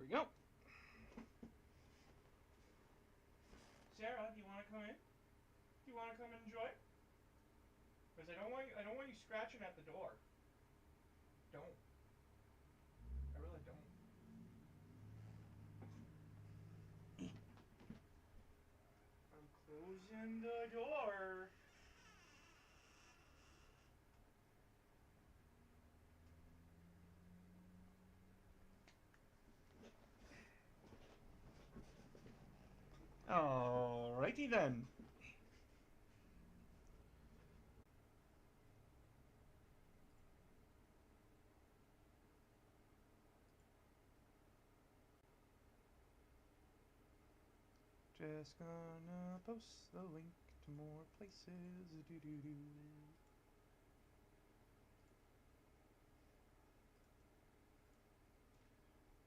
we go. Sarah, do you want to come in? Do you want to come and enjoy? Because I don't want you scratching at the door. Don't. I really don't. I'm closing the door. Alrighty then. Just gonna post the link to more places. Doo-doo-doo.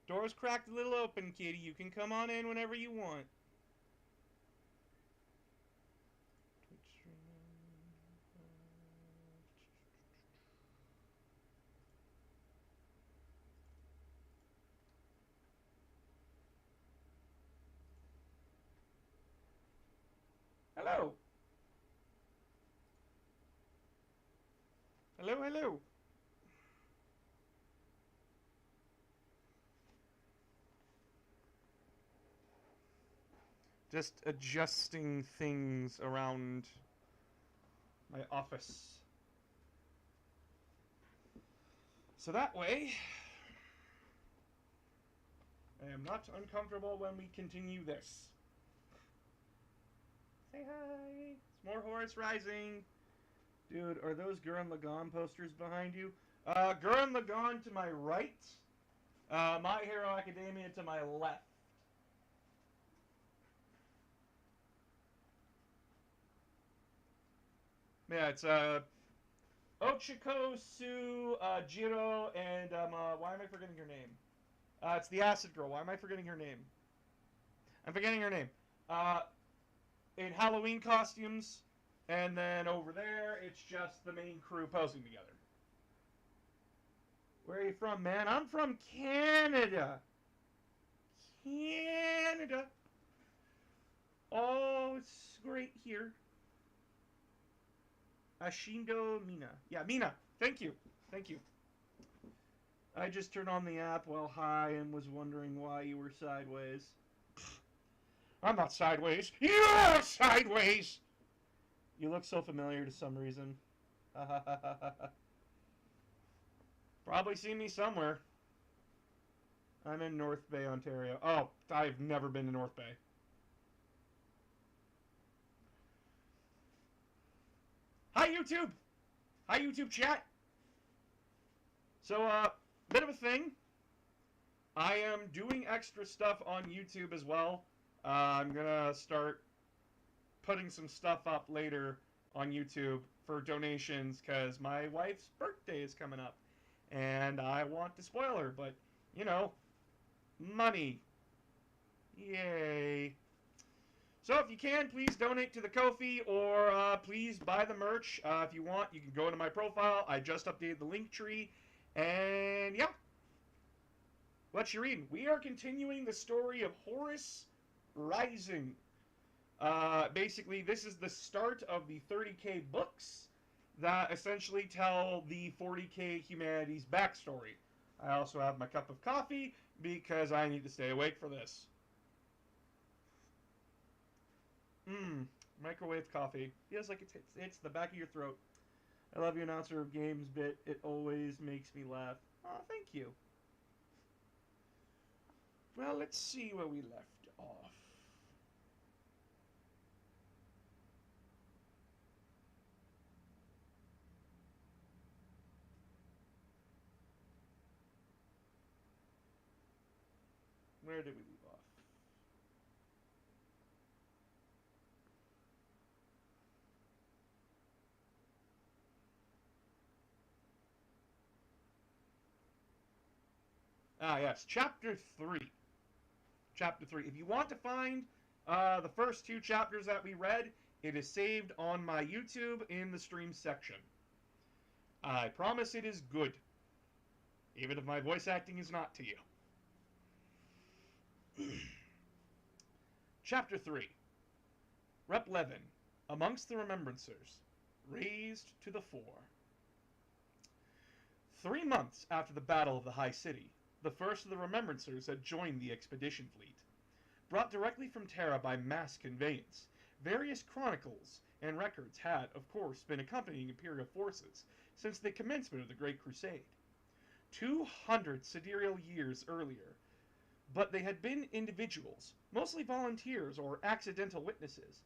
Door's cracked a little open, kitty. You can come on in whenever you want. Twitch streaming. Hello. Hello, hello. Just adjusting things around my office. So that way, I am not uncomfortable when we continue this. Say hi. It's more Horus Rising. Dude, are those Gurren Lagann posters behind you? Gurren Lagann to my right. My Hero Academia to my left. Yeah, it's Ochiko, Sue, Jiro, and why am I forgetting her name? It's the Acid Girl. Why am I forgetting her name? I'm forgetting her name. In Halloween costumes, and then over there, it's just the main crew posing together. Where are you from, man? I'm from Canada. Canada. Oh, it's great here. Ashindo Mina. Yeah, Mina. Thank you. Thank you. I just turned on the app while high and was wondering why you were sideways. I'm not sideways. You're sideways! You look so familiar to some reason. Probably seen me somewhere. I'm in North Bay, Ontario. Oh, I've never been to North Bay. Hi, YouTube! Hi, YouTube chat! So, bit of a thing. I am doing extra stuff on YouTube as well. I'm gonna start putting some stuff up later on YouTube for donations because my wife's birthday is coming up. And I want to spoil her, but, you know, money. Yay. So if you can, please donate to the Ko-fi or please buy the merch. If you want, you can go into my profile. I just updated the link tree. And yeah. What you reading? We are continuing the story of Horus Rising. Basically, this is the start of the 30k books that essentially tell the 40k humanity's backstory. I also have my cup of coffee because I need to stay awake for this. Microwave coffee. Feels like it's the back of your throat. I love your announcer of games bit. It always makes me laugh. Oh, thank you. Well, let's see where we left off. Where did we leave off? Ah, yes, Chapter 3. Chapter 3. If you want to find the first two chapters that we read, it is saved on my YouTube in the stream section. I promise it is good. Even if my voice acting is not to you. Chapter 3. Rep Levin, amongst the Remembrancers, raised to the fore. 3 months after the Battle of the High City, the first of the Remembrancers had joined the expedition fleet. Brought directly from Terra by mass conveyance, various chronicles and records had, of course, been accompanying Imperial forces since the commencement of the Great Crusade. 200 sidereal years earlier, but they had been individuals, mostly volunteers or accidental witnesses,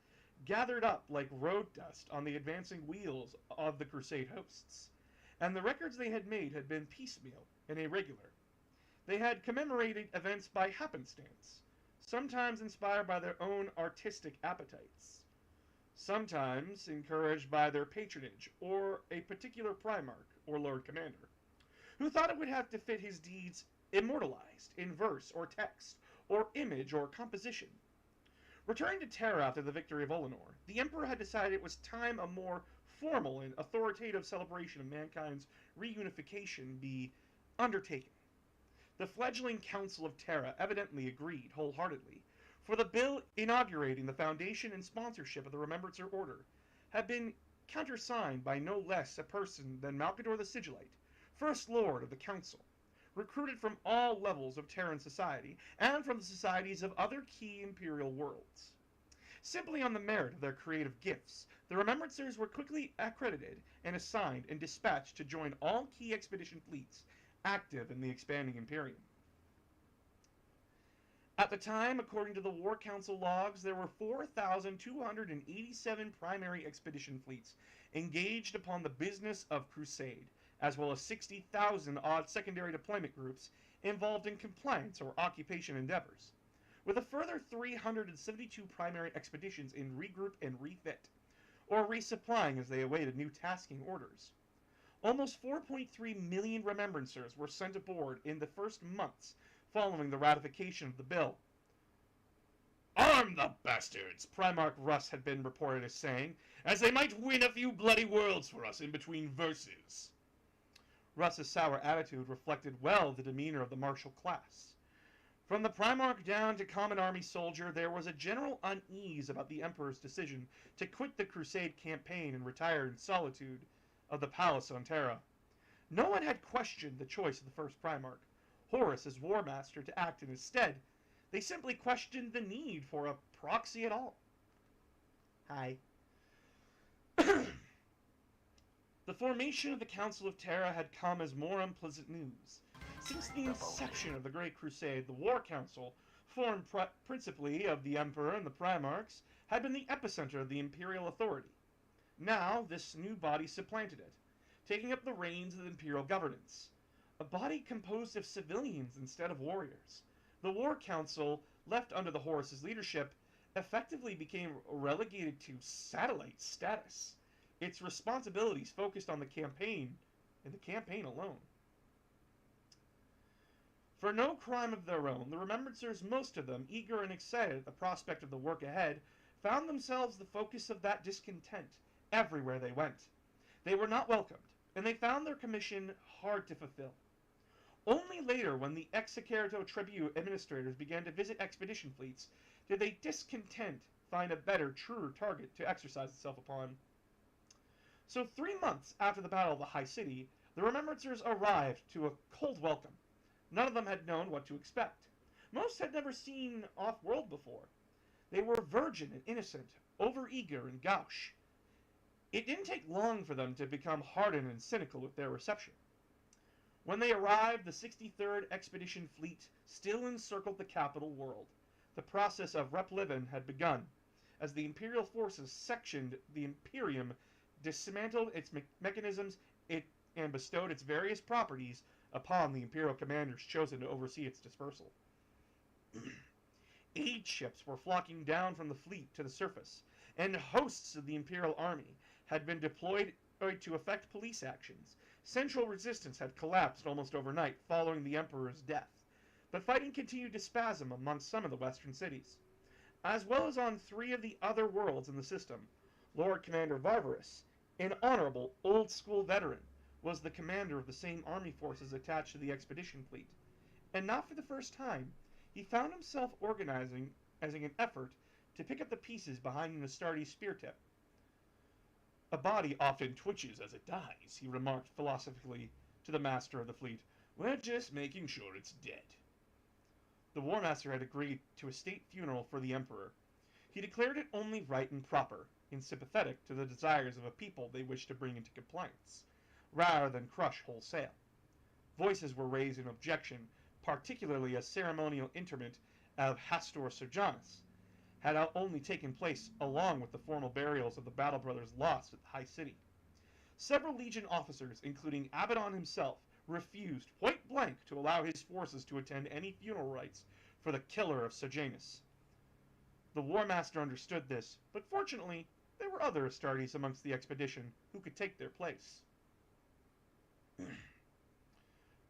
gathered up like road dust on the advancing wheels of the Crusade hosts, and the records they had made had been piecemeal and irregular. They had commemorated events by happenstance, sometimes inspired by their own artistic appetites, sometimes encouraged by their patronage or a particular Primarch or Lord Commander, who thought it would have to fit his deeds immortalized in verse or text, or image or composition. Returning to Terra after the victory of Olenor, the Emperor had decided it was time a more formal and authoritative celebration of mankind's reunification be undertaken. The fledgling Council of Terra evidently agreed wholeheartedly, for the bill inaugurating the foundation and sponsorship of the Remembrancer Order had been countersigned by no less a person than Malcador the Sigillite, First Lord of the Council, recruited from all levels of Terran society and from the societies of other key Imperial worlds. Simply on the merit of their creative gifts, the Remembrancers were quickly accredited and assigned and dispatched to join all key expedition fleets active in the expanding Imperium. At the time, according to the War Council logs, there were 4,287 primary expedition fleets engaged upon the business of crusade, as well as 60,000 odd secondary deployment groups involved in compliance or occupation endeavors, with a further 372 primary expeditions in regroup and refit, or resupplying as they awaited new tasking orders. Almost 4.3 million Remembrancers were sent aboard in the first months following the ratification of the bill. "Arm the bastards," Primarch Russ had been reported as saying, "as they might win a few bloody worlds for us in between verses." Russ's sour attitude reflected well the demeanor of the martial class. From the Primarch down to common army soldier, there was a general unease about the Emperor's decision to quit the Crusade campaign and retire in solitude of the palace on Terra. No one had questioned the choice of the first Primarch, Horus as War Master, to act in his stead. They simply questioned the need for a proxy at all. Hi. The formation of the Council of Terra had come as more unpleasant news. Since the inception of the Great Crusade, the War Council, formed principally of the Emperor and the Primarchs, had been the epicenter of the Imperial authority. Now, this new body supplanted it, taking up the reins of Imperial governance. A body composed of civilians instead of warriors. The War Council, left under the Horus's leadership, effectively became relegated to satellite status. Its responsibilities focused on the campaign, and the campaign alone. For no crime of their own, the Remembrancers, most of them eager and excited at the prospect of the work ahead, found themselves the focus of that discontent everywhere they went. They were not welcomed, and they found their commission hard to fulfill. Only later, when the Executor Tribute administrators began to visit expedition fleets, did they discontent find a better, truer target to exercise itself upon. So 3 months after the Battle of the High City, the Remembrancers arrived to a cold welcome. None of them had known what to expect. Most had never seen off-world before. They were virgin and innocent, overeager and gauche. It didn't take long for them to become hardened and cynical with their reception. When they arrived, the 63rd Expedition Fleet still encircled the capital world. The process of replevin had begun, as the Imperial forces sectioned the Imperium, dismantled its mechanisms, and bestowed its various properties upon the Imperial commanders chosen to oversee its dispersal. Aid ships were flocking down from the fleet to the surface, and hosts of the Imperial army had been deployed to effect police actions. Central resistance had collapsed almost overnight following the Emperor's death, but fighting continued to spasm amongst some of the western cities. As well as on 3 of the other worlds in the system, Lord Commander Varvarus, an honorable, old-school veteran, was the commander of the same army forces attached to the expedition fleet, and not for the first time, he found himself organizing as an effort to pick up the pieces behind an Astartes spear tip. A body often twitches as it dies, he remarked philosophically to the master of the fleet. We're just making sure it's dead. The War Master had agreed to a state funeral for the Emperor. He declared it only right and proper, and sympathetic to the desires of a people they wished to bring into compliance, rather than crush wholesale. Voices were raised in objection, particularly as ceremonial interment of Hastor Sergianus had only taken place along with the formal burials of the battle brothers lost at the High City. Several Legion officers, including Abaddon himself, refused point blank to allow his forces to attend any funeral rites for the killer of Sergianus. The War Master understood this, but fortunately, there were other Astartes amongst the expedition who could take their place.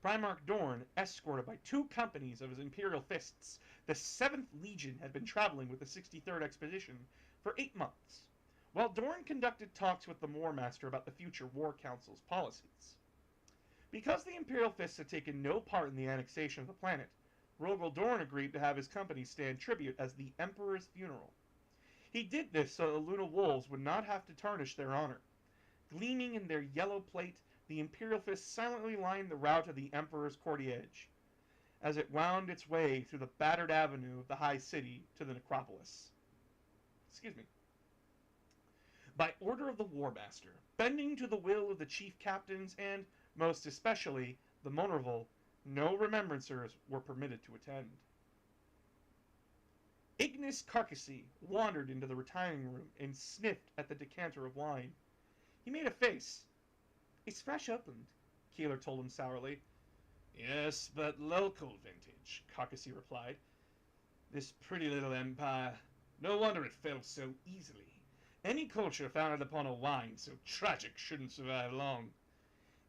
Primarch Dorn, escorted by 2 companies of his Imperial Fists, the 7th Legion had been traveling with the 63rd Expedition for 8 months, while Dorn conducted talks with the War Master about the future War Council's policies. Because the Imperial Fists had taken no part in the annexation of the planet, Rogel Dorn agreed to have his company stand tribute as the Emperor's funeral. He did this so the Luna Wolves would not have to tarnish their honor. Gleaming in their yellow plate, the Imperial Fist silently lined the route of the Emperor's cortege, as it wound its way through the battered avenue of the High City to the necropolis. By order of the War Master, bending to the will of the chief captains and, most especially, the Monorville, no remembrancers were permitted to attend. Ignis Carcassy wandered into the retiring room and sniffed at the decanter of wine. He made a face. It's fresh opened, Keeler told him sourly. Yes, but local vintage, Carcassy replied. This pretty little empire, no wonder it fell so easily. Any culture founded upon a wine so tragic shouldn't survive long.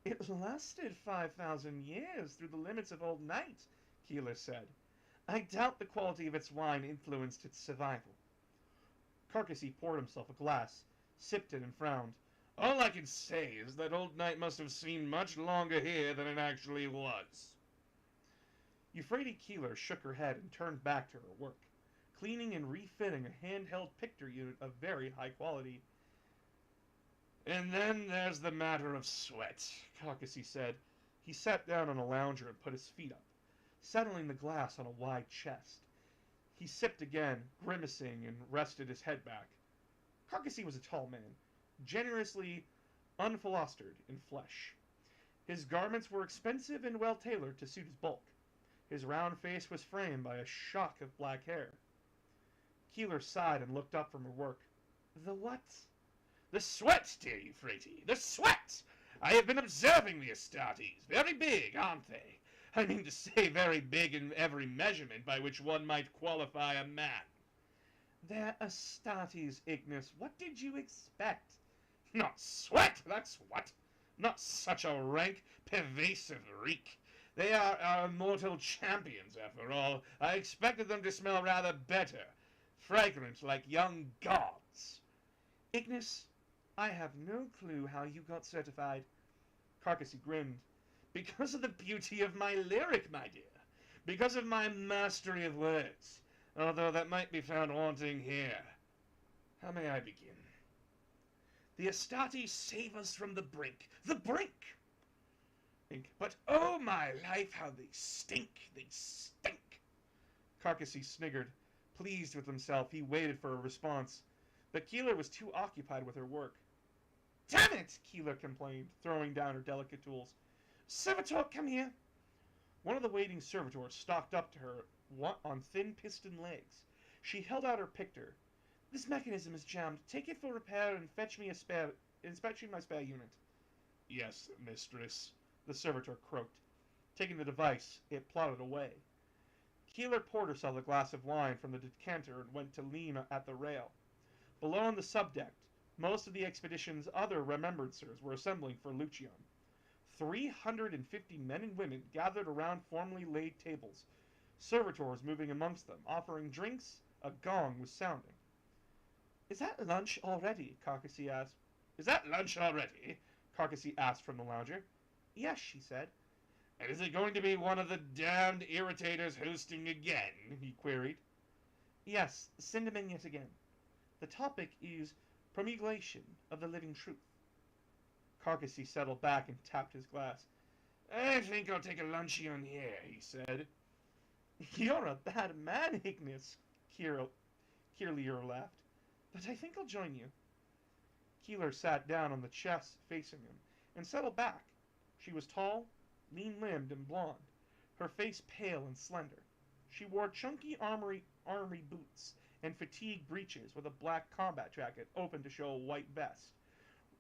It lasted 5,000 years through the limits of Old Night, Keeler said. I doubt the quality of its wine influenced its survival. Carcassy poured himself a glass, sipped it, and frowned. All I can say is that Old Night must have seemed much longer here than it actually was. Euphrates Keeler shook her head and turned back to her work, cleaning and refitting a handheld picture unit of very high quality. And then there's the matter of sweat, Carcassy said. He sat down on a lounger and put his feet up, settling the glass on a wide chest. He sipped again, grimacing, and rested his head back. Carcassy was a tall man, generously unphilostered in flesh. His garments were expensive and well-tailored to suit his bulk. His round face was framed by a shock of black hair. Keeler sighed and looked up from her work. The what? The sweat, dear Euphrates, the sweat! I have been observing the Astartes. Very big, aren't they? I mean to say very big in every measurement by which one might qualify a man. They're Astartes, Ignis. What did you expect? Not sweat, that's what. Not such a rank, pervasive reek. They are our immortal champions, after all. I expected them to smell rather better. Fragrant like young gods. Ignis, I have no clue how you got certified. Carcassy grinned. Because of the beauty of my lyric, my dear. Because of my mastery of words. Although that might be found wanting here. How may I begin? The Astartes save us from the brink. The brink! But oh my life, how they stink! They stink! Carcassy sniggered. Pleased with himself, he waited for a response. But Keeler was too occupied with her work. Damn it! Keeler complained, throwing down her delicate tools. Servitor, come here! One of the waiting servitors stalked up to her on thin piston legs. She held out her pictor. This mechanism is jammed. Take it for repair and fetch me my spare unit. Yes, mistress, the servitor croaked. Taking the device, it plodded away. Keeler poured herself a glass of wine from the decanter and went to lean at the rail. Below on the subdeck, most of the expedition's other remembrancers were assembling for Lucion. 350 men and women gathered around formally laid tables, servitors moving amongst them, offering drinks. A gong was sounding. Is that lunch already? Carcassy asked. Is that lunch already? Carcassy asked from the lounger. Yes, she said. And is it going to be one of the damned irritators hosting again? He queried. Yes, send him in yet again. The topic is promulgation of the living truth. Carcassy settled back and tapped his glass. I think I'll take a luncheon here, he said. You're a bad man, Ignis, Keeler laughed. But I think I'll join you. Keeler sat down on the chest facing him and settled back. She was tall, lean-limbed, and blonde, her face pale and slender. She wore chunky armory boots and fatigue breeches with a black combat jacket open to show a white vest.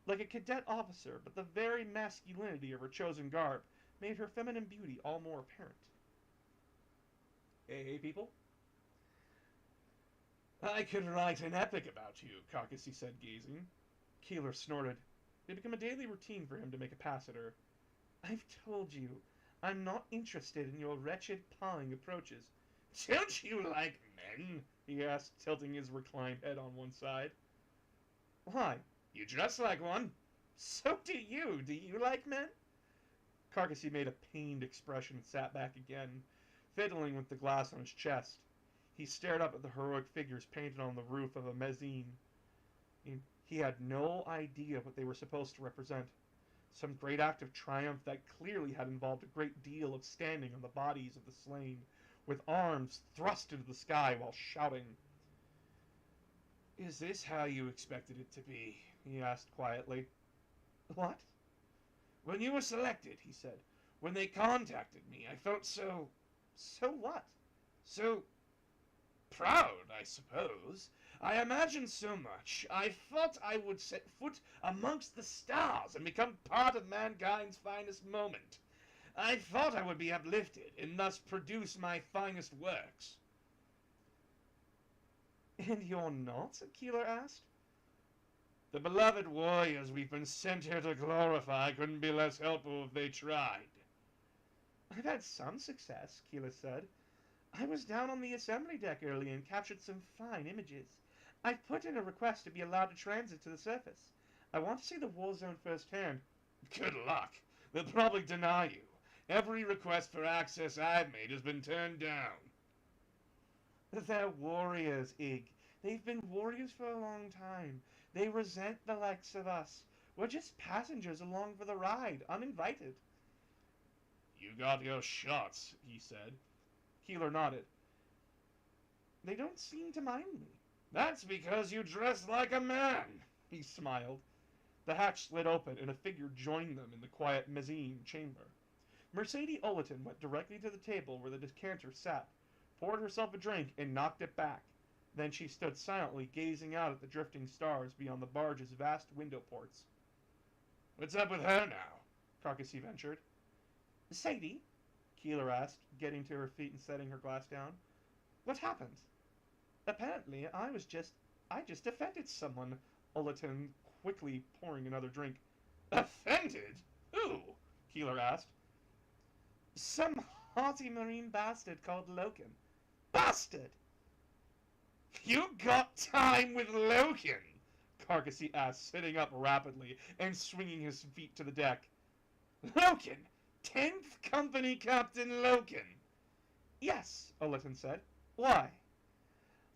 Like a cadet officer, but the very masculinity of her chosen garb made her feminine beauty all more apparent. Hey, people. I could write an epic about you, Carcassy said, gazing. Keeler snorted. It had become a daily routine for him to make a pass at her. I've told you, I'm not interested in your wretched pawing approaches. Don't you like men? He asked, tilting his reclined head on one side. Why? You dress like one. So do you. Do you like men? Carcassy made a pained expression and sat back again, fiddling with the glass on his chest. He stared up at the heroic figures painted on the roof of a mezzanine. He had no idea what they were supposed to represent. Some great act of triumph that clearly had involved a great deal of standing on the bodies of the slain, with arms thrust into the sky while shouting. Is this how you expected it to be? He asked quietly. What? When you were selected, he said. When they contacted me, I felt so... So what? So... proud, I suppose. I imagined so much. I thought I would set foot amongst the stars and become part of mankind's finest moment. I thought I would be uplifted and thus produce my finest works. And you're not? Keeler asked. The beloved warriors we've been sent here to glorify couldn't be less helpful if they tried. I've had some success, Keeler said. I was down on the assembly deck earlier and captured some fine images. I've put in a request to be allowed to transit to the surface. I want to see the war zone firsthand. Good luck. They'll probably deny you. Every request for access I've made has been turned down. They're warriors, Ig. They've been warriors for a long time. They resent the likes of us. We're just passengers along for the ride, uninvited. You got your shots, he said. Keeler nodded. They don't seem to mind me. That's because you dress like a man, he smiled. The hatch slid open and a figure joined them in the quiet mezzanine chamber. Mercedes Ollerton went directly to the table where the decanter sat, poured herself a drink, and knocked it back. Then she stood silently gazing out at the drifting stars beyond the barge's vast window ports. What's up with her now? Carcassy ventured. Sadie? Keeler asked, getting to her feet and setting her glass down. What happened? Apparently, I just offended someone, Ollerton quickly pouring another drink. Offended? Who? Keeler asked. Some haughty marine bastard called Loken. Bastard! You got time with Loken? Carcassy asked, sitting up rapidly and swinging his feet to the deck. Loken! 10th Company Captain Loken! Yes, Ollerton said. Why?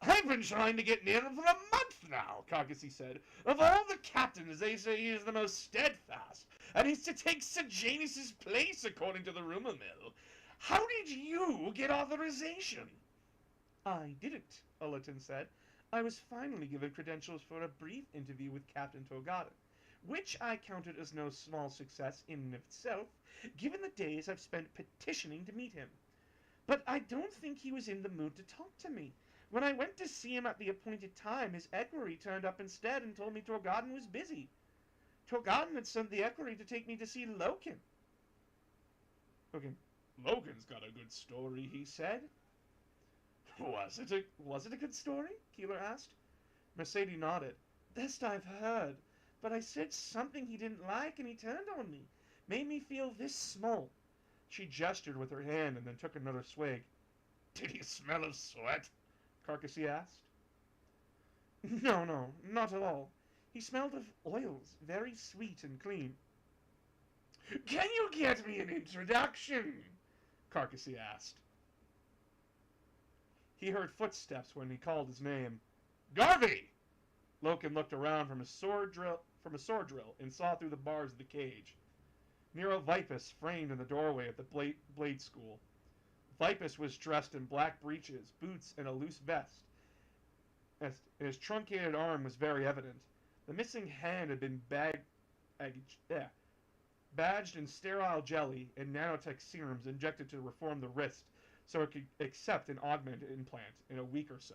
I've been trying to get near him for a month now, Carcassy said. Of all the captains, they say he is the most steadfast, and he's to take Sejanus's place, according to the rumor mill. How did you get authorization? I didn't, Ollerton said. I was finally given credentials for a brief interview with Captain Torgadon, which I counted as no small success in and of itself, given the days I've spent petitioning to meet him. But I don't think he was in the mood to talk to me. When I went to see him at the appointed time, his equerry turned up instead and told me Torgadon was busy. Torgadon had sent the equerry to take me to see Loken. Loken's got a good story, he said. Was it a good story? Keeler asked. Mercedes nodded. Best I've heard. But I said something he didn't like and he turned on me. Made me feel this small. She gestured with her hand and then took another swig. Did he smell of sweat? Carcassy asked. No, not at all. He smelled of oils, very sweet and clean. Can you get me an introduction? Carcassy asked. He heard footsteps when he called his name. Garvey! Loken looked around from a sword drill and saw through the bars of the cage. Nero Vipus framed in the doorway of the blade school. Vipus was dressed in black breeches, boots, and a loose vest. His truncated arm was very evident. The missing hand had been badged in sterile jelly and nanotech serums injected to reform the wrist so it could accept an augmented implant in a week or so.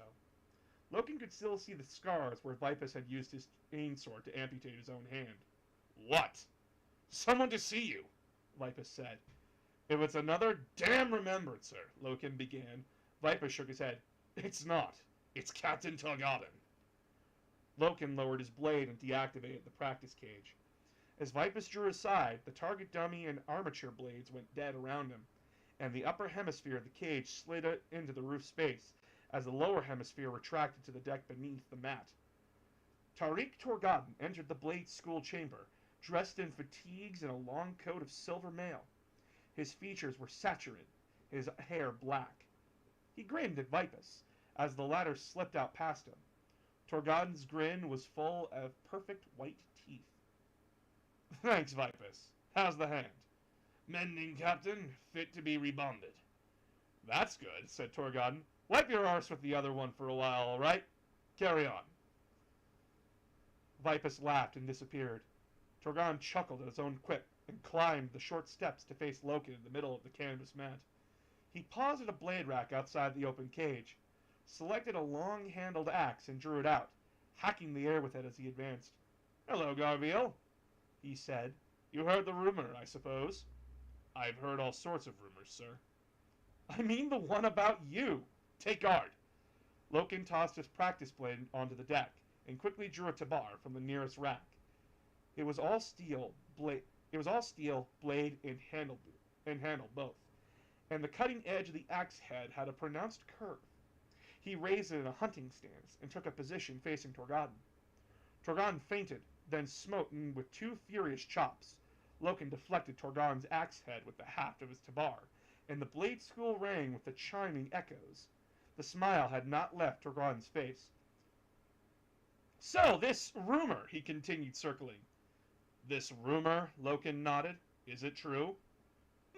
Loken could still see the scars where Vipus had used his chainsword to amputate his own hand. What? Someone to see you, Vipus said. If it's another damn remembrancer, Loken began. Vipus shook his head. It's not. It's Captain Toggaden. Loken lowered his blade and deactivated the practice cage. As Vipus drew aside, the target dummy and armature blades went dead around him, and the upper hemisphere of the cage slid into the roof space as the lower hemisphere retracted to the deck beneath the mat. Tariq Torgaden entered the blade school chamber, dressed in fatigues and a long coat of silver mail. His features were saturated, his hair black. He grinned at Vipus as the latter slipped out past him. Torgaden's grin was full of perfect white teeth. Thanks, Vipus. How's the hand? Mending, Captain. Fit to be rebonded. That's good, said Torgaden. Wipe your arse with the other one for a while, all right? Carry on. Vipus laughed and disappeared. Torgaden chuckled at his own quip and climbed the short steps to face Loken in the middle of the canvas mat. He paused at a blade rack outside the open cage, selected a long-handled axe and drew it out, hacking the air with it as he advanced. Hello, Garviel, he said. You heard the rumor, I suppose? I've heard all sorts of rumors, sir. I mean the one about you. Take guard. Loken tossed his practice blade onto the deck and quickly drew a tabar from the nearest rack. It was all steel, blade and handle both, and the cutting edge of the axe head had a pronounced curve. He raised it in a hunting stance and took a position facing Torgaden. Torgaden feinted, then smote with two furious chops. Loken deflected Torgaden's axe head with the haft of his tabar, and the blade school rang with the chiming echoes. The smile had not left Torgaden's face. So, this rumor, he continued, circling. This rumor, Loken nodded. Is it true?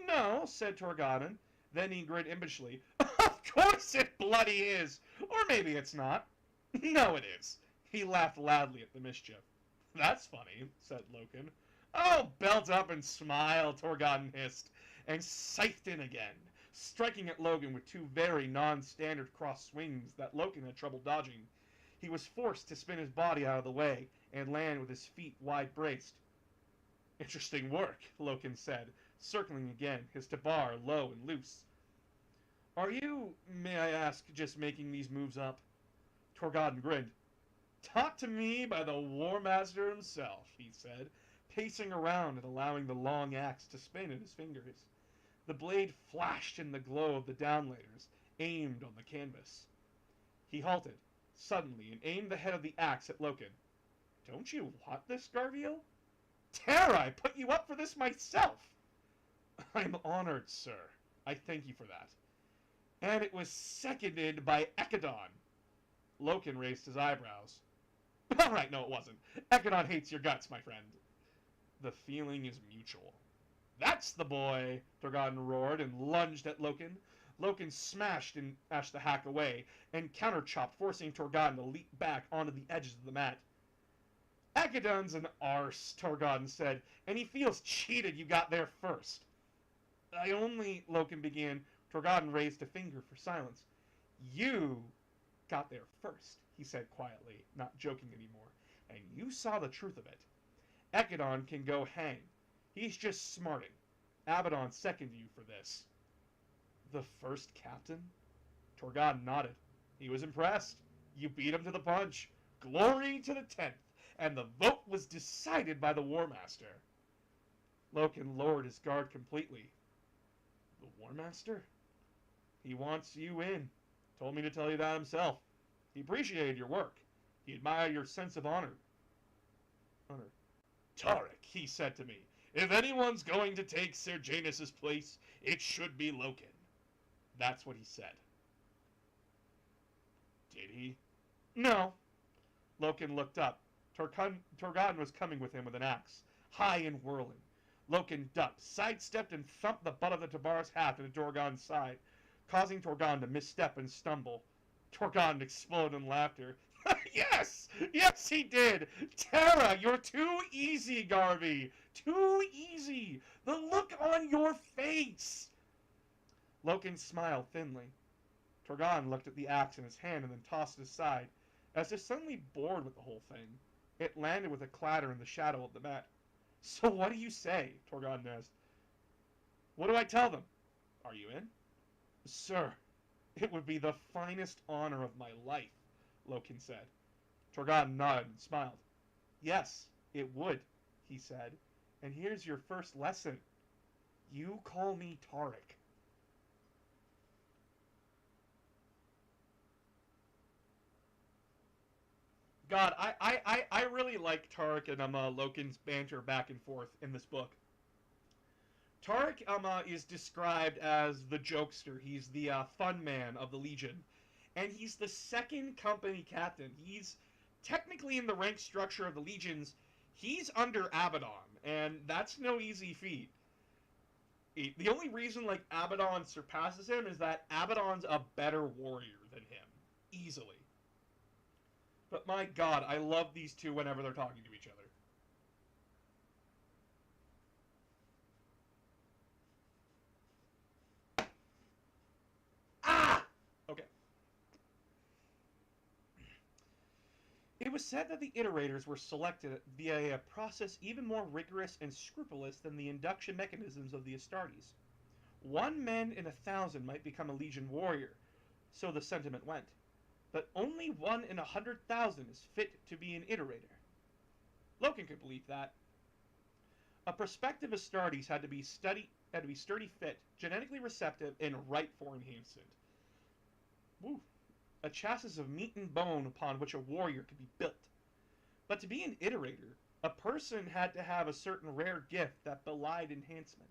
No, said Torgaden. Then he grinned impishly. Of course it bloody is! Or maybe it's not. No, it is. He laughed loudly at the mischief. That's funny, said Loken. Oh, belt up and smile, Torgaden hissed, and scythed in again, striking at Loken with two very non-standard cross swings that Loken had trouble dodging. He was forced to spin his body out of the way and land with his feet wide braced. Interesting work, Loken said, circling again, his tabar low and loose. Are you, may I ask, just making these moves up? Torgaden grinned. Taught to me by the War Master himself, he said, pacing around and allowing the long axe to spin in his fingers. The blade flashed in the glow of the downlighters, aimed on the canvas. He halted, suddenly, and aimed the head of the axe at Loken. Don't you want this, Garviel? Terra, I put you up for this myself! I'm honored, sir. I thank you for that. And it was seconded by Ekadon. Loken raised his eyebrows. All right, no, it wasn't. Ekadon hates your guts, my friend. The feeling is mutual. That's the boy, Torgaden roared and lunged at Loken. Loken smashed the hack away and counter-chopped, forcing Torgaden to leap back onto the edges of the mat. Ekadon's an arse, Torgaden said, and he feels cheated you got there first. I only, Loken began. Torgaden raised a finger for silence. You got there first, he said quietly, not joking anymore, and you saw the truth of it. Ekadon can go hang. He's just smarting. Abaddon seconded you for this. The first captain? Torgaden nodded. He was impressed. You beat him to the punch. Glory to the 10th. And the vote was decided by the War Master. Loken lowered his guard completely. The War Master? He wants you in. Told me to tell you that himself. He appreciated your work. He admired your sense of honor. Tarek, he said to me, If anyone's going to take Sir Janus's place, it should be Loken. That's what he said. Did he? No. Loken looked up. Torgon was coming with him with an axe, high and whirling. Loken ducked, sidestepped, and thumped the butt of the Tabar's hat into Torgon's side, causing Torgon to misstep and stumble. Torgon exploded in laughter. Yes! Yes, he did! Terra, you're too easy, Garvey! Too easy! The look on your face! Loken smiled thinly. Torgon looked at the axe in his hand and then tossed it aside, as if suddenly bored with the whole thing. It landed with a clatter in the shadow of the mat. So what do you say? Torgon asked. What do I tell them? Are you in? Sir, it would be the finest honor of my life, Loken said. Torgon nodded and smiled. Yes, it would, he said. And here's your first lesson. You call me Tarek. God, I really like Tarek and Loken's banter back and forth in this book. Tarek is described as the jokester. He's the fun man of the Legion. And he's the second company captain. He's technically in the rank structure of the Legions. He's under Abaddon, and that's no easy feat. The only reason like Abaddon surpasses him is that Abaddon's a better warrior than him. Easily. But my god, I love these two whenever they're talking to each other. Ah! Okay. It was said that the iterators were selected via a process even more rigorous and scrupulous than the induction mechanisms of the Astartes. 1 man in 1,000 might become a Legion warrior, so the sentiment went. But only 1 in 100,000 is fit to be an iterator. Loken could believe that. A prospective Astartes had to be sturdy, fit, genetically receptive, and ripe for enhancement. Woo. A chassis of meat and bone upon which a warrior could be built. But to be an iterator, a person had to have a certain rare gift that belied enhancement.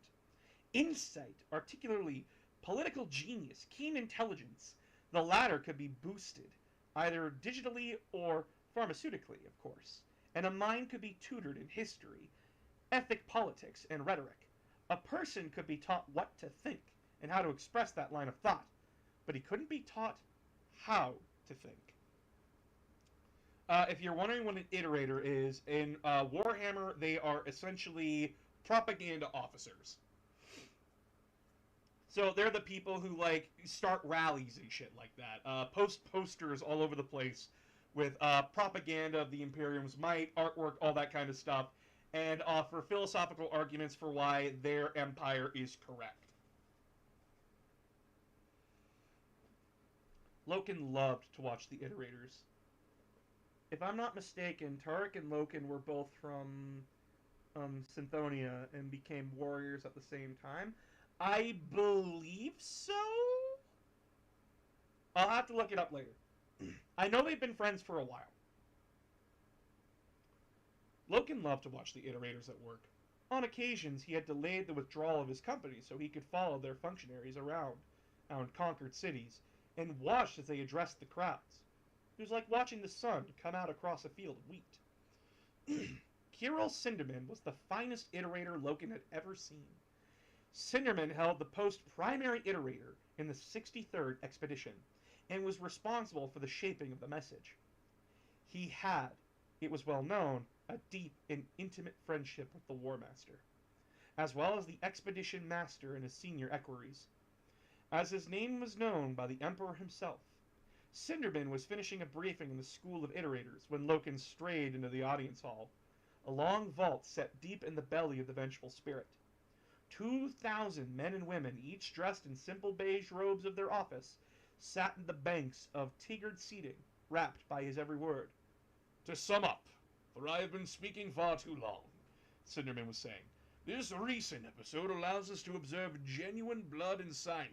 Insight, particularly political genius, keen intelligence. The latter could be boosted, either digitally or pharmaceutically, of course, and a mind could be tutored in history, ethic, politics, and rhetoric. A person could be taught what to think and how to express that line of thought, but he couldn't be taught how to think. If you're wondering what an iterator is, in Warhammer, they are essentially propaganda officers. So they're the people who, like, start rallies and shit like that. Post posters all over the place with propaganda of the Imperium's might, artwork, all that kind of stuff, and offer philosophical arguments for why their empire is correct. Loken loved to watch the iterators. If I'm not mistaken, Tarek and Loken were both from Synthonia and became warriors at the same time. I believe so? I'll have to look it up later. I know they've been friends for a while. Loken loved to watch the iterators at work. On occasions, he had delayed the withdrawal of his company so he could follow their functionaries around conquered cities and watched as they addressed the crowds. It was like watching the sun come out across a field of wheat. Kirill Cinderman was the finest iterator Loken had ever seen. Cinderman held the post primary iterator in the 63rd expedition and was responsible for the shaping of the message. He had, it was well known, a deep and intimate friendship with the War Master, as well as the expedition master and his senior equerries. As his name was known by the Emperor himself, Cinderman was finishing a briefing in the School of Iterators when Loken strayed into the audience hall, a long vault set deep in the belly of the vengeful spirit. 2,000 men and women, each dressed in simple beige robes of their office, sat in the banks of tigred seating, rapt by his every word. To sum up, for I have been speaking far too long, Cinderman was saying, this recent episode allows us to observe genuine blood and sinew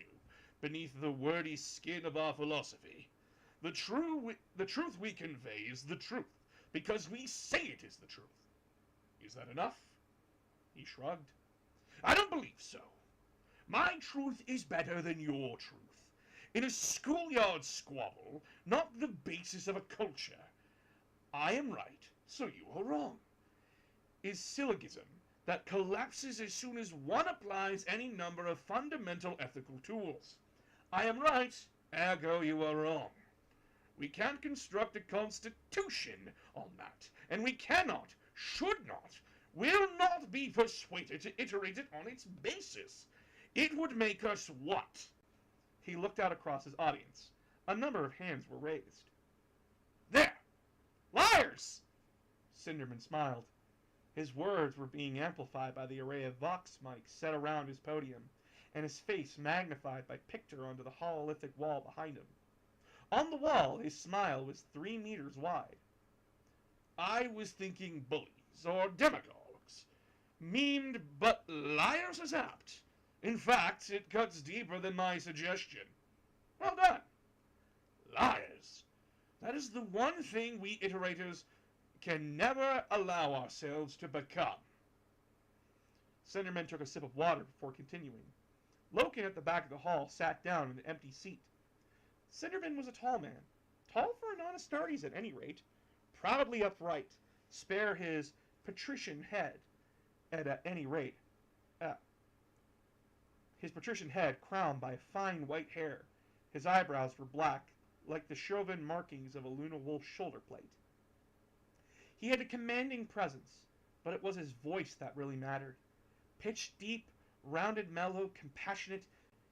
beneath the wordy skin of our philosophy. The truth we convey is the truth, because we say it is the truth. Is that enough? He shrugged. I don't believe so. My truth is better than your truth. In a schoolyard squabble, not the basis of a culture. I am right, so you are wrong. Is syllogism that collapses as soon as one applies any number of fundamental ethical tools. I am right, ergo you are wrong. We can't construct a constitution on that, and we cannot, should not, will not be persuaded to iterate it on its basis. It would make us what? He looked out across his audience. A number of hands were raised. There! Liars! Cinderman smiled. His words were being amplified by the array of vox mics set around his podium, and his face magnified by picture onto the hololithic wall behind him. On the wall, his smile was 3 meters wide. I was thinking bullies or demagogues. Memed, but liars is apt. In fact, it cuts deeper than my suggestion. Well done. Liars. That is the one thing we iterators can never allow ourselves to become. Cinderman took a sip of water before continuing. Loken at the back of the hall sat down in an empty seat. Cinderman was a tall man. Tall for an Astartes at any rate. Proudly upright, spare his patrician head at any rate. His patrician head crowned by fine white hair. His eyebrows were black, like the Chauvin markings of a Luna Wolf shoulder plate. He had a commanding presence, but it was his voice that really mattered. Pitched deep, rounded, mellow, compassionate,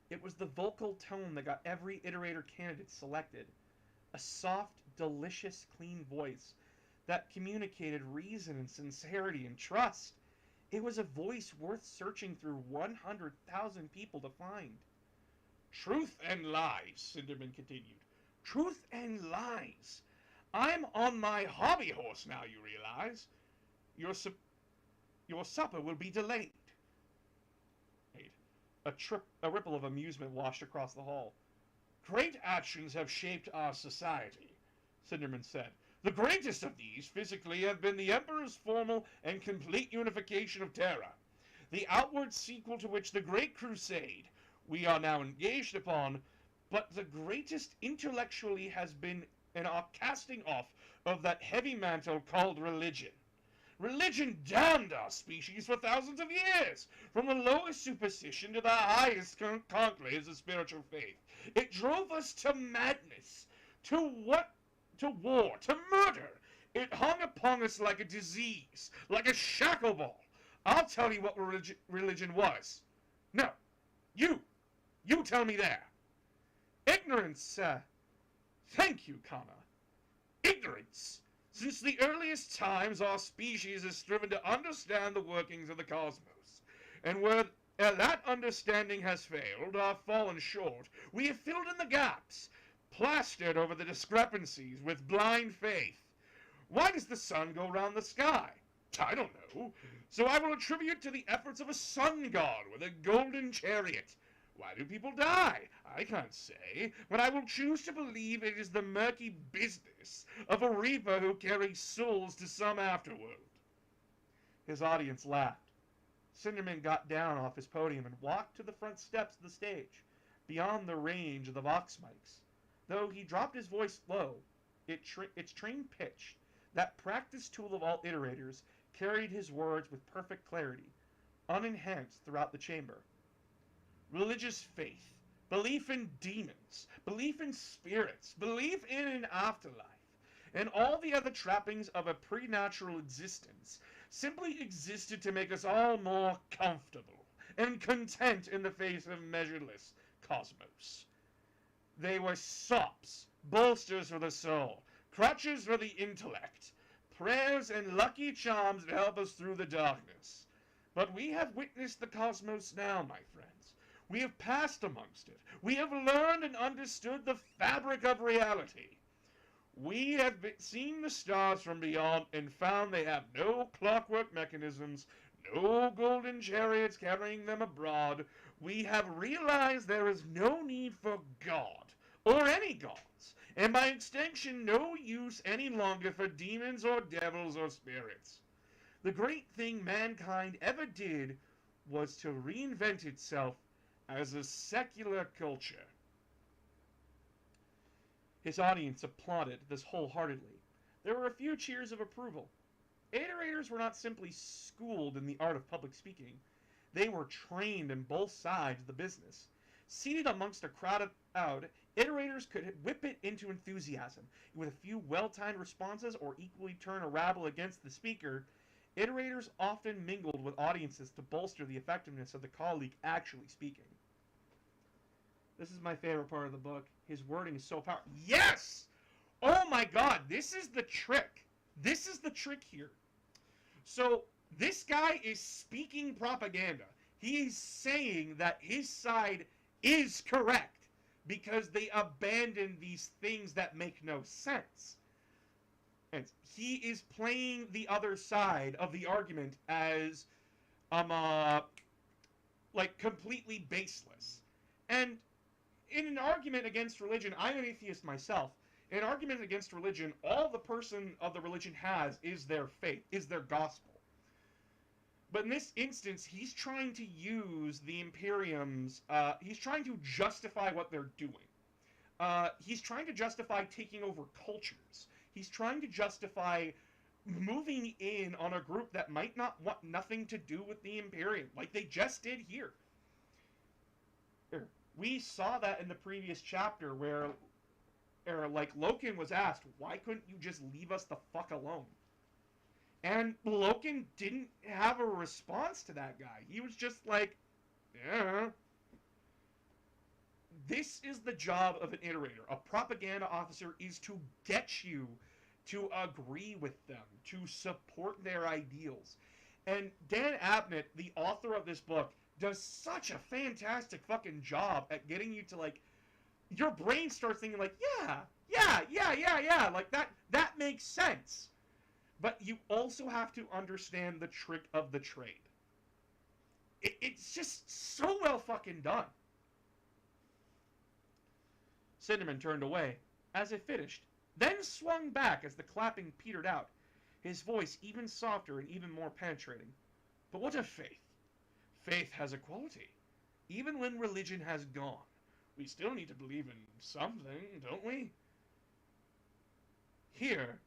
it was the vocal tone that got every iterator candidate selected. A soft, delicious, clean voice that communicated reason and sincerity and trust. It was a voice worth searching through 100,000 people to find. Truth and lies, Cinderman continued. Truth and lies. I'm on my hobby horse now, you realize. Your supper will be delayed. A ripple of amusement washed across the hall. Great actions have shaped our society, Cinderman said. The greatest of these, physically, have been the Emperor's formal and complete unification of Terra, the outward sequel to which the Great Crusade we are now engaged upon, but the greatest intellectually has been in our casting off of that heavy mantle called religion. Religion damned our species for thousands of years, from the lowest superstition to the highest conclaves of spiritual faith. It drove us to madness, to war, to murder. It hung upon us like a disease, like a shackle ball. I'll tell you what religion was. No, you tell me there. Ignorance, thank you, Kana. Ignorance. Since the earliest times, our species has striven to understand the workings of the cosmos. And where that understanding has failed, or fallen short, we have filled in the gaps, plastered over the discrepancies with blind faith. Why does the sun go round the sky? I don't know. So I will attribute to the efforts of a sun god with a golden chariot. Why do people die? I can't say, but I will choose to believe it is the murky business of a reaper who carries souls to some afterworld. His audience laughed. Cinderman got down off his podium and walked to the front steps of the stage, beyond the range of the vox mics. Though he dropped his voice low, its trained pitch, that practiced tool of all iterators, carried his words with perfect clarity, unenhanced throughout the chamber. Religious faith, belief in demons, belief in spirits, belief in an afterlife, and all the other trappings of a preternatural existence simply existed to make us all more comfortable and content in the face of measureless cosmos. They were sops, bolsters for the soul, crutches for the intellect, prayers and lucky charms to help us through the darkness. But we have witnessed the cosmos now, my friends. We have passed amongst it. We have learned and understood the fabric of reality. We have seen the stars from beyond and found they have no clockwork mechanisms, no golden chariots carrying them abroad. We have realized there is no need for God, or any gods, and by extension no use any longer for demons or devils or spirits. The great thing mankind ever did was to reinvent itself as a secular culture. His audience applauded this wholeheartedly. There were a few cheers of approval. Iterators were not simply schooled in the art of public speaking. They were trained in both sides of the business. Seated amongst a crowded crowd, iterators could whip it into enthusiasm. With a few well-timed responses or equally turn a rabble against the speaker, iterators often mingled with audiences to bolster the effectiveness of the colleague actually speaking. This is my favorite part of the book. His wording is so powerful. Yes! Oh my god, this is the trick. This is the trick here. So, this guy is speaking propaganda. He is saying that his side is correct because they abandon these things that make no sense. And he is playing the other side of the argument as, like, completely baseless. And in an argument against religion, I'm an atheist myself. In an argument against religion, all the person of the religion has is their faith, is their gospel. But in this instance, he's trying to use the Imperium's, he's trying to justify what they're doing. He's trying to justify taking over cultures. He's trying to justify moving in on a group that might not want nothing to do with the Imperium, like they just did here. We saw that in the previous chapter where, like, Loken was asked, why couldn't you just leave us the fuck alone? And Loken didn't have a response to that guy. He was just like, yeah. This is the job of an iterator. A propaganda officer is to get you to agree with them, to support their ideals. And Dan Abnett, the author of this book, does such a fantastic fucking job at getting you to, like, your brain starts thinking, like, yeah, like, that makes sense. But you also have to understand the trick of the trade. It's just so well fucking done. Cinderman turned away as it finished, then swung back as the clapping petered out, his voice even softer and even more penetrating. But what of faith? Faith has a quality. Even when religion has gone, we still need to believe in something, don't we? Here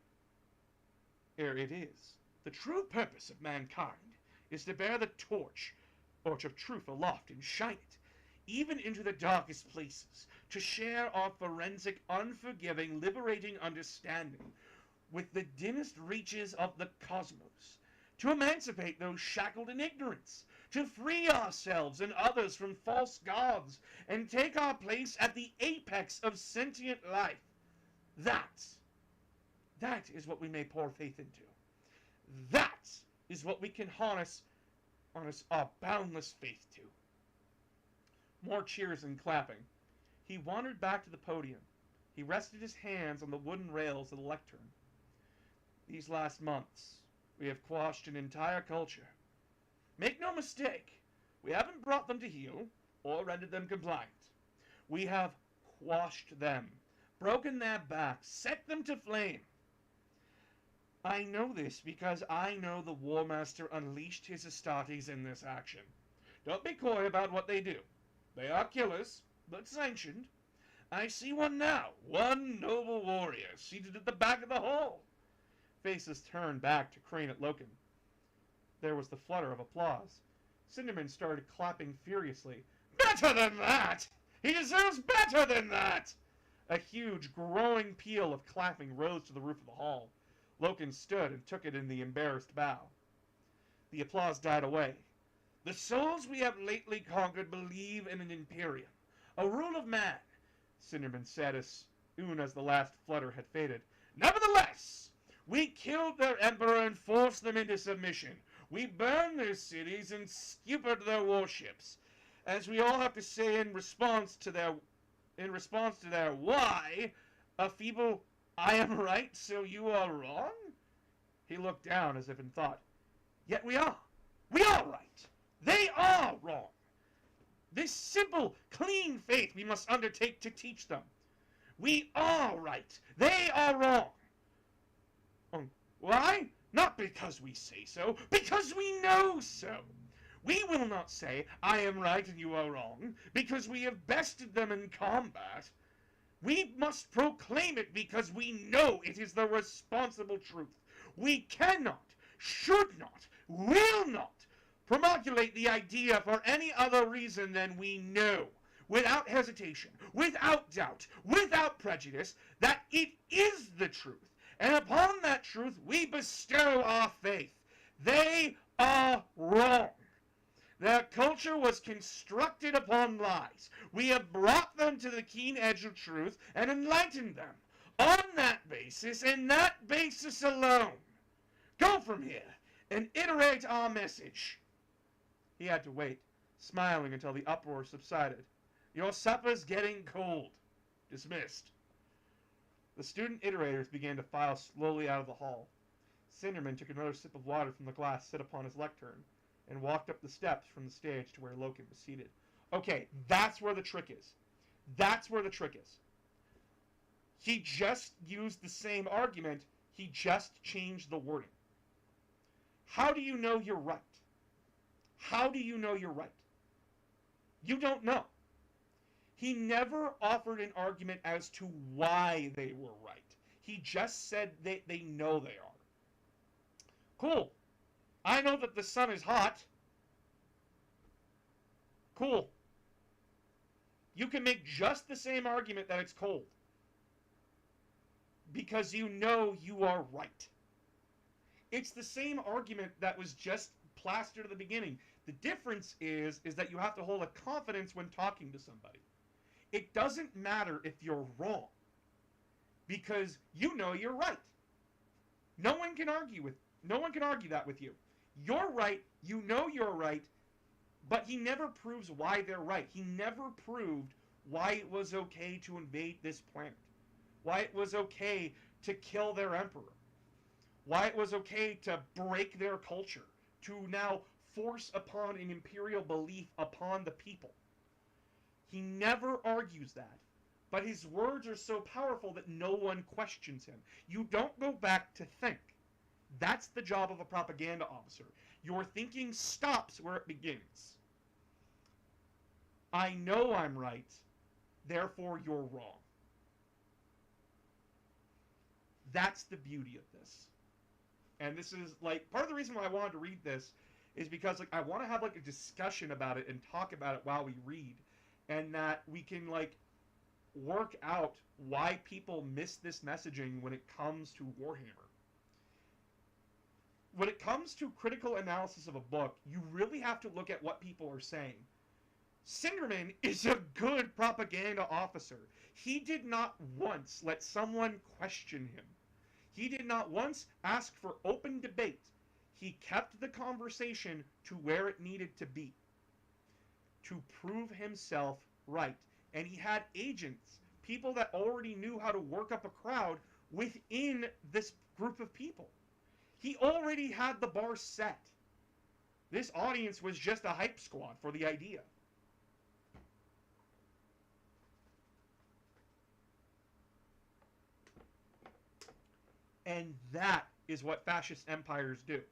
it is. The true purpose of mankind is to bear the torch of truth aloft and shine it, even into the darkest places, to share our forensic, unforgiving, liberating understanding with the dimmest reaches of the cosmos, to emancipate those shackled in ignorance, to free ourselves and others from false gods, and take our place at the apex of sentient life. That is what we may pour faith into. That is what we can harness our boundless faith to. More cheers and clapping. He wandered back to the podium. He rested his hands on the wooden rails of the lectern. These last months, we have quashed an entire culture. Make no mistake, we haven't brought them to heel or rendered them compliant. We have quashed them, broken their backs, set them to flame. I know this because I know the War Master unleashed his Astartes in this action. Don't be coy about what they do. They are killers, but sanctioned. I see one now, one noble warrior, seated at the back of the hall. Faces turned back to crane at Loken. There was the flutter of applause. Cinderman started clapping furiously. Better than that! He deserves better than that! A huge, growing peal of clapping rose to the roof of the hall. Loken stood and took it in the embarrassed bow. The applause died away. The souls we have lately conquered believe in an imperium, a rule of man, Cinderman said as soon as the last flutter had faded. Nevertheless, we killed their emperor and forced them into submission. We burned their cities and stupid their warships. As we all have to say in response to their why, a feeble, I am right, so you are wrong? He looked down as if in thought. Yet we are right. They are wrong. This simple, clean faith we must undertake to teach them. We are right. They are wrong. Why? Not because we say so, because we know so. We will not say, I am right and you are wrong, because we have bested them in combat. We must proclaim it because we know it is the responsible truth. We cannot, should not, will not promulgate the idea for any other reason than we know, without hesitation, without doubt, without prejudice, that it is the truth. And upon that truth we bestow our faith. They are wrong. Their culture was constructed upon lies. We have brought them to the keen edge of truth and enlightened them. On that basis, and that basis alone, go from here and iterate our message. He had to wait, smiling until the uproar subsided. Your supper's getting cold. Dismissed. The student iterators began to file slowly out of the hall. Cinderman took another sip of water from the glass set upon his lectern, and walked up the steps from the stage to where Loken was seated. Okay, that's where the trick is. That's where the trick is. He just used the same argument, he just changed the wording. How do you know you're right? How do you know you're right? You don't know. He never offered an argument as to why they were right. He just said they know they are. Cool. I know that the sun is hot. Cool. You can make just the same argument that it's cold. Because you know you are right. It's the same argument that was just plastered at the beginning. The difference is that you have to hold a confidence when talking to somebody. It doesn't matter if you're wrong. Because you know you're right. No one can argue that with you. You're right, you know you're right, but he never proves why they're right. He never proved why it was okay to invade this planet. Why it was okay to kill their emperor. Why it was okay to break their culture. To now force upon an imperial belief upon the people. He never argues that. But his words are so powerful that no one questions him. You don't go back to think. That's the job of a propaganda officer. Your thinking stops where it begins. I know I'm right, therefore you're wrong. That's the beauty of this. And this is, like, part of the reason why I wanted to read this is because, like, I want to have, like, a discussion about it and talk about it while we read. And that we can, like, work out why people miss this messaging when it comes to Warhammer. When it comes to critical analysis of a book, you really have to look at what people are saying. Cinderman is a good propaganda officer. He did not once let someone question him. He did not once ask for open debate. He kept the conversation to where it needed to be. To prove himself right. And he had agents, people that already knew how to work up a crowd within this group of people. He already had the bar set. This audience was just a hype squad for the idea. And that is what fascist empires do.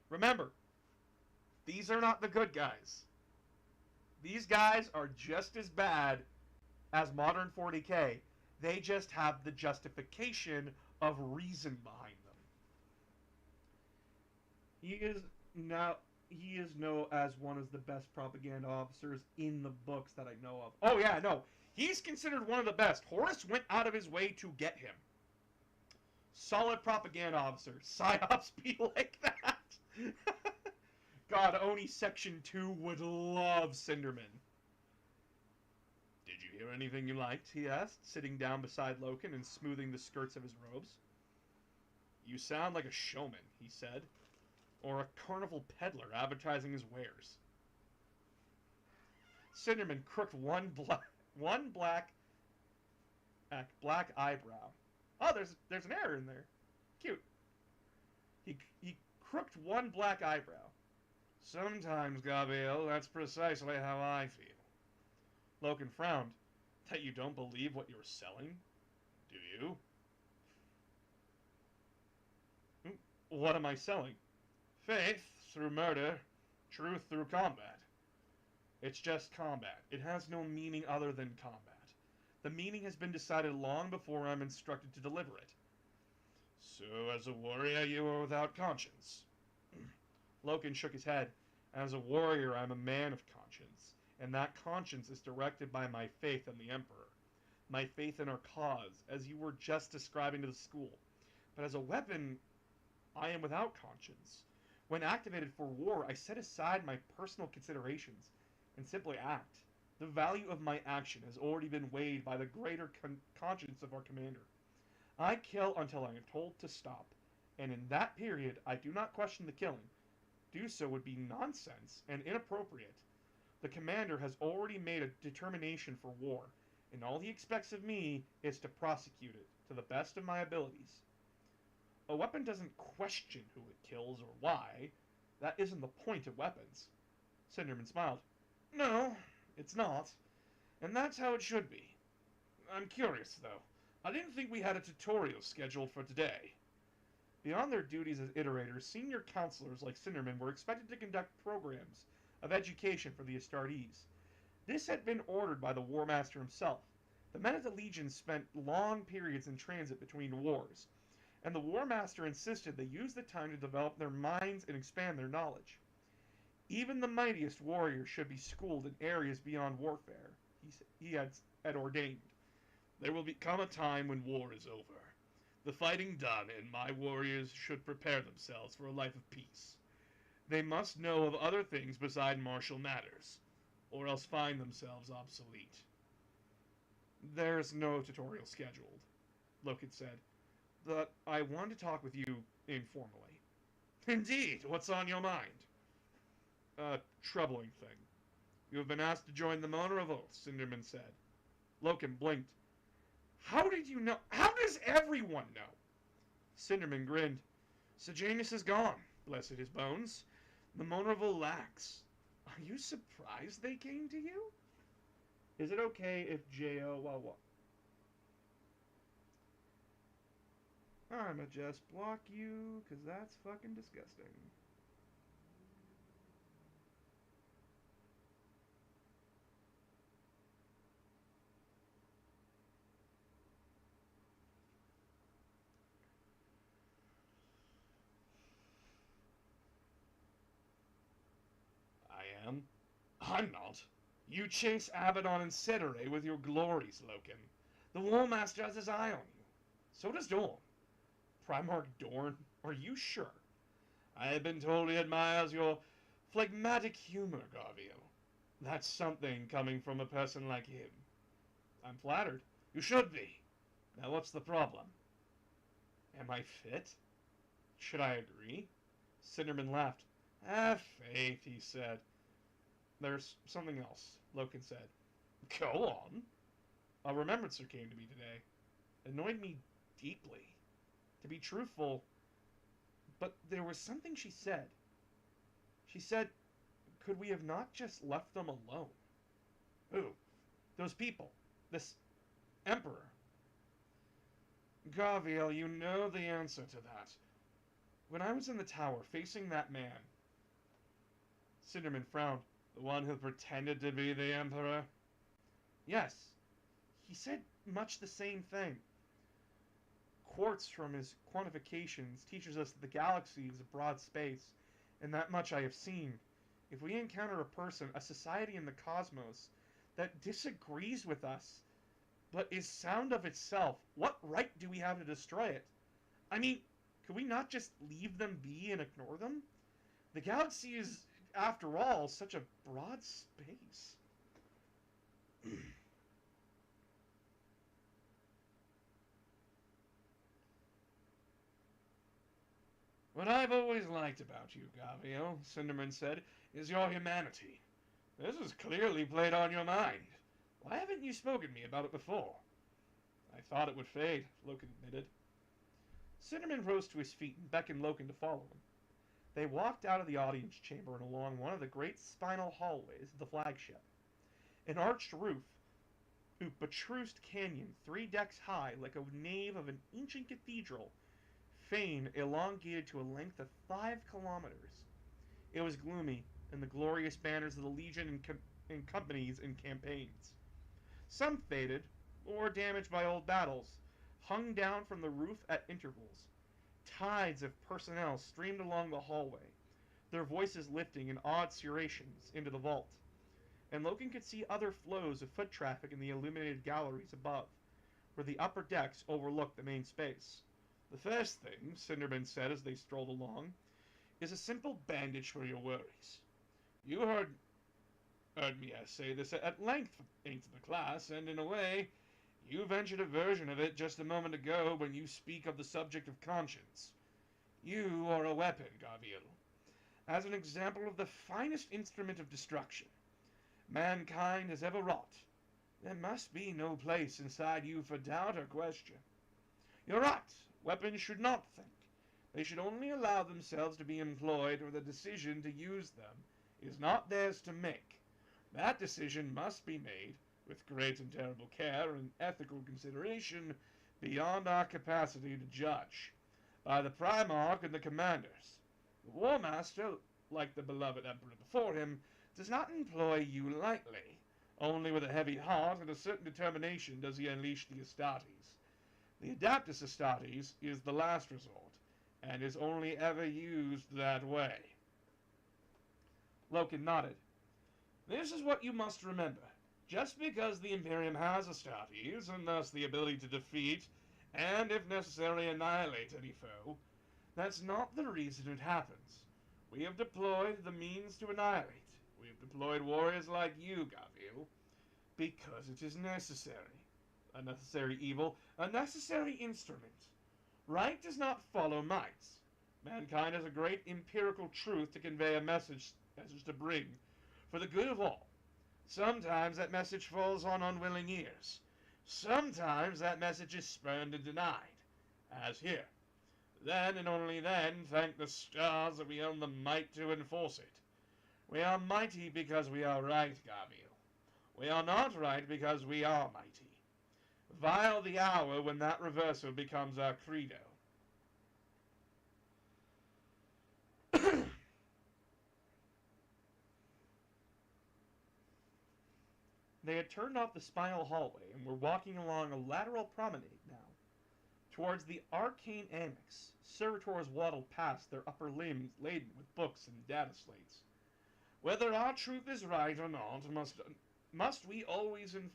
Remember, these are not the good guys. These guys are just as bad as modern 40K. They just have the justification of reason behind them. He is known as one of the best propaganda officers in the books that I know of. Oh yeah, no. He's considered one of the best. Horus went out of his way to get him. Solid propaganda officer. Psyops be like that. God, Oni Section 2 would love Cinderman. Did you hear anything you liked? He asked, sitting down beside Loken and smoothing the skirts of his robes. You sound like a showman, he said, or a carnival peddler advertising his wares. Cinderman crooked one black eyebrow. Oh, there's an error in there. Cute. He crooked one black eyebrow. Sometimes, Gabriel, that's precisely how I feel. Loken frowned. That you don't believe what you're selling? Do you? What am I selling? Faith through murder, truth through combat. It's just combat. It has no meaning other than combat. The meaning has been decided long before I'm instructed to deliver it. So, as a warrior, you are without conscience. Loken shook his head. As a warrior, I'm a man of conscience, and that conscience is directed by my faith in the Emperor. My faith in our cause, as you were just describing to the school. But as a weapon, I am without conscience. When activated for war, I set aside my personal considerations and simply act. The value of my action has already been weighed by the greater conscience of our commander. I kill until I am told to stop, and in that period I do not question the killing. Do so would be nonsense and inappropriate. The commander has already made a determination for war, and all he expects of me is to prosecute it to the best of my abilities. A weapon doesn't question who it kills or why. That isn't the point of weapons. Cinderman smiled. No, it's not. And that's how it should be. I'm curious, though. I didn't think we had a tutorial scheduled for today. Beyond their duties as iterators, senior counselors like Cinderman were expected to conduct programs of education for the Astartes. This had been ordered by the War Master himself. The men of the Legion spent long periods in transit between wars, and the War Master insisted they use the time to develop their minds and expand their knowledge. Even the mightiest warriors should be schooled in areas beyond warfare, he had ordained. There will come a time when war is over. The fighting done, and my warriors should prepare themselves for a life of peace. They must know of other things beside martial matters, or else find themselves obsolete. There's no tutorial scheduled, Loken said, but I want to talk with you informally. Indeed, what's on your mind? A troubling thing. You have been asked to join the Mona Revolt, Cinderman said. Loken blinked. How did you know? How does everyone know? Cinderman grinned. Sejanus is gone, blessed his bones. The Mona Revolt lacks. Are you surprised they came to you? Is it okay if J.O. I'ma just block you, because that's fucking disgusting. I am? I'm not. You chase Abaddon and Ceterae with your glories, Loken. The War Master has his eye on you. So does Dorn. Primarch Dorn? Are you sure? I have been told he admires your phlegmatic humor, Garvio. That's something coming from a person like him. I'm flattered. You should be. Now what's the problem? Am I fit? Should I agree? Cinderman laughed. Have faith, he said. There's something else, Loken said. Go on. A remembrancer came to me today. Annoyed me deeply. To be truthful, but there was something she said. She said, could we have not just left them alone? Who? Those people. This Emperor. Gaviel, you know the answer to that. When I was in the tower, facing that man... Cinderman frowned. The one who pretended to be the Emperor? Yes. He said much the same thing. Quartz from his quantifications teaches us that the galaxy is a broad space, and that much I have seen. If we encounter a person, a society in the cosmos, that disagrees with us, but is sound of itself, what right do we have to destroy it? I mean, could we not just leave them be and ignore them? The galaxy is, after all, such a broad space. What I've always liked about you, Gavio, Cinderman said, is your humanity. This is clearly played on your mind. Why haven't you spoken to me about it before? I thought it would fade, Loken admitted. Cinderman rose to his feet and beckoned Loken to follow him. They walked out of the audience chamber and along one of the great spinal hallways of the flagship. An arched roof, buttressed canyon 3 decks high like a nave of an ancient cathedral, fane elongated to a length of 5 kilometers. It was gloomy, and the glorious banners of the Legion in companies and campaigns. Some faded, or damaged by old battles, hung down from the roof at intervals. Tides of personnel streamed along the hallway, their voices lifting in odd serrations into the vault, and Logan could see other flows of foot traffic in the illuminated galleries above, where the upper decks overlooked the main space. "The first thing," Cinderman said as they strolled along, "is a simple bandage for your worries. You heard me say this at length into the class, and in a way, you ventured a version of it just a moment ago when you speak of the subject of conscience. You are a weapon, Garville, as an example of the finest instrument of destruction mankind has ever wrought. There must be no place inside you for doubt or question. You're right, weapons should not think. They should only allow themselves to be employed where the decision to use them is not theirs to make. That decision must be made with great and terrible care and ethical consideration beyond our capacity to judge, by the Primarch and the commanders. The War Master, like the beloved Emperor before him, does not employ you lightly. Only with a heavy heart and a certain determination does he unleash the Astartes. The Adaptus Astartes is the last resort, and is only ever used that way." Loken nodded. "This is what you must remember. Just because the Imperium has Astartes, and thus the ability to defeat, and if necessary annihilate any foe, that's not the reason it happens. We have deployed the means to annihilate. We have deployed warriors like you, Garville, because it is necessary. A necessary evil, a necessary instrument. Right does not follow might. Mankind has a great empirical truth to convey, a message to bring, for the good of all. Sometimes that message falls on unwilling ears. Sometimes that message is spurned and denied, as here. Then, and only then, thank the stars that we own the might to enforce it. We are mighty because we are right, Garville. We are not right because we are mighty. Vile the hour when that reversal becomes our credo." They had turned off the spiral hallway and were walking along a lateral promenade now. Towards the arcane annex, servitors waddled past, their upper limbs laden with books and data slates. "Whether our truth is right or not, must we always enforce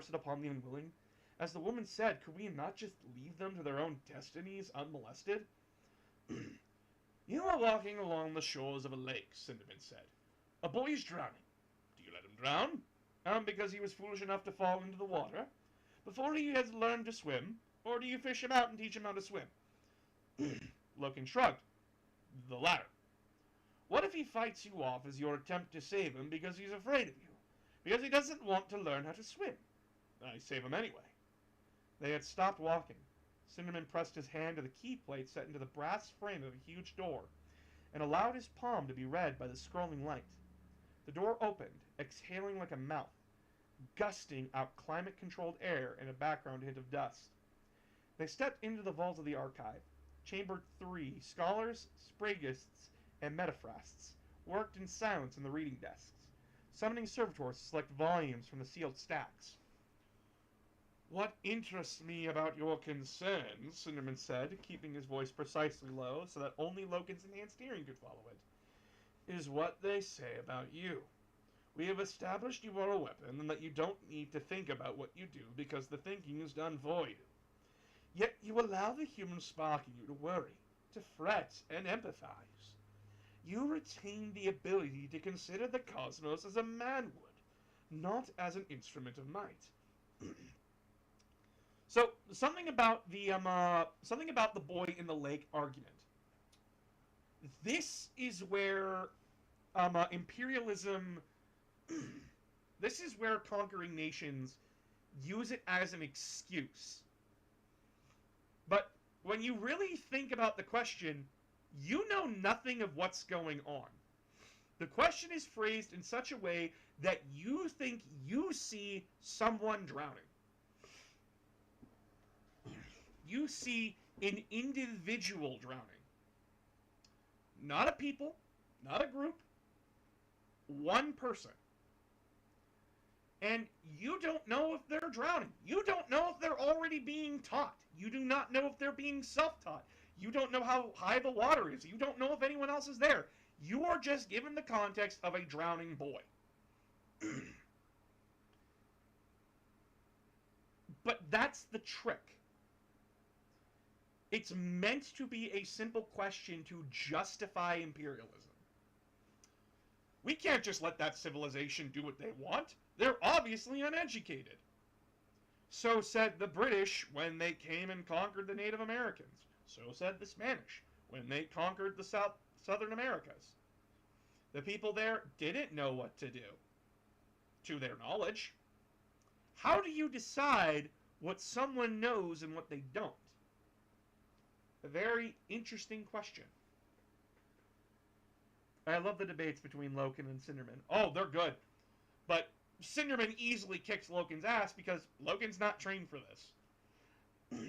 it upon the unwilling? As the woman said, could we not just leave them to their own destinies unmolested?" "You are walking along the shores of a lake," Cinderman said. "A boy is drowning. Do you let him drown? Because he was foolish enough to fall into the water? Before he has learned to swim? Or do you fish him out and teach him how to swim?" Loken shrugged. "The latter. What if he fights you off as your attempt to save him because he's afraid of you? Because he doesn't want to learn how to swim? I save him anyway." They had stopped walking. Cinderman pressed his hand to the key plate set into the brass frame of a huge door, and allowed his palm to be read by the scrolling light. The door opened, exhaling like a mouth, gusting out climate-controlled air and a background hint of dust. They stepped into the vault of the archive. Chamber 3, scholars, spragists, and metaphrasts worked in silence in the reading desks, summoning servitors to select volumes from the sealed stacks. "What interests me about your concerns," Cinderman said, keeping his voice precisely low so that only Loken's enhanced hearing could follow it, "is what they say about you. We have established you are a weapon and that you don't need to think about what you do because the thinking is done for you. Yet you allow the human spark in you to worry, to fret, and empathize. You retain the ability to consider the cosmos as a man would, not as an instrument of might." So, something about the boy in the lake argument. This is where imperialism. This is where conquering nations use it as an excuse. But when you really think about the question, you know nothing of what's going on. The question is phrased in such a way that you think you see someone drowning. you see an individual drowning. Not a people, not a group, one person. And you don't know if they're drowning. You don't know if they're already being taught. You do not know if they're being self-taught. You don't know how high the water is. You don't know if anyone else is there. You are just given the context of a drowning boy. But that's the trick. It's meant to be a simple question to justify imperialism. We can't just let that civilization do what they want. They're obviously uneducated. So said the British when they came and conquered the Native Americans. So said the Spanish when they conquered the Southern Americas. The people there didn't know what to do, to their knowledge. How do you decide what someone knows and what they don't? A very interesting question. I love the debates between Loken and Cinderman. Oh, they're good. But Cinderman easily kicks Loken's ass because Loken's not trained for this.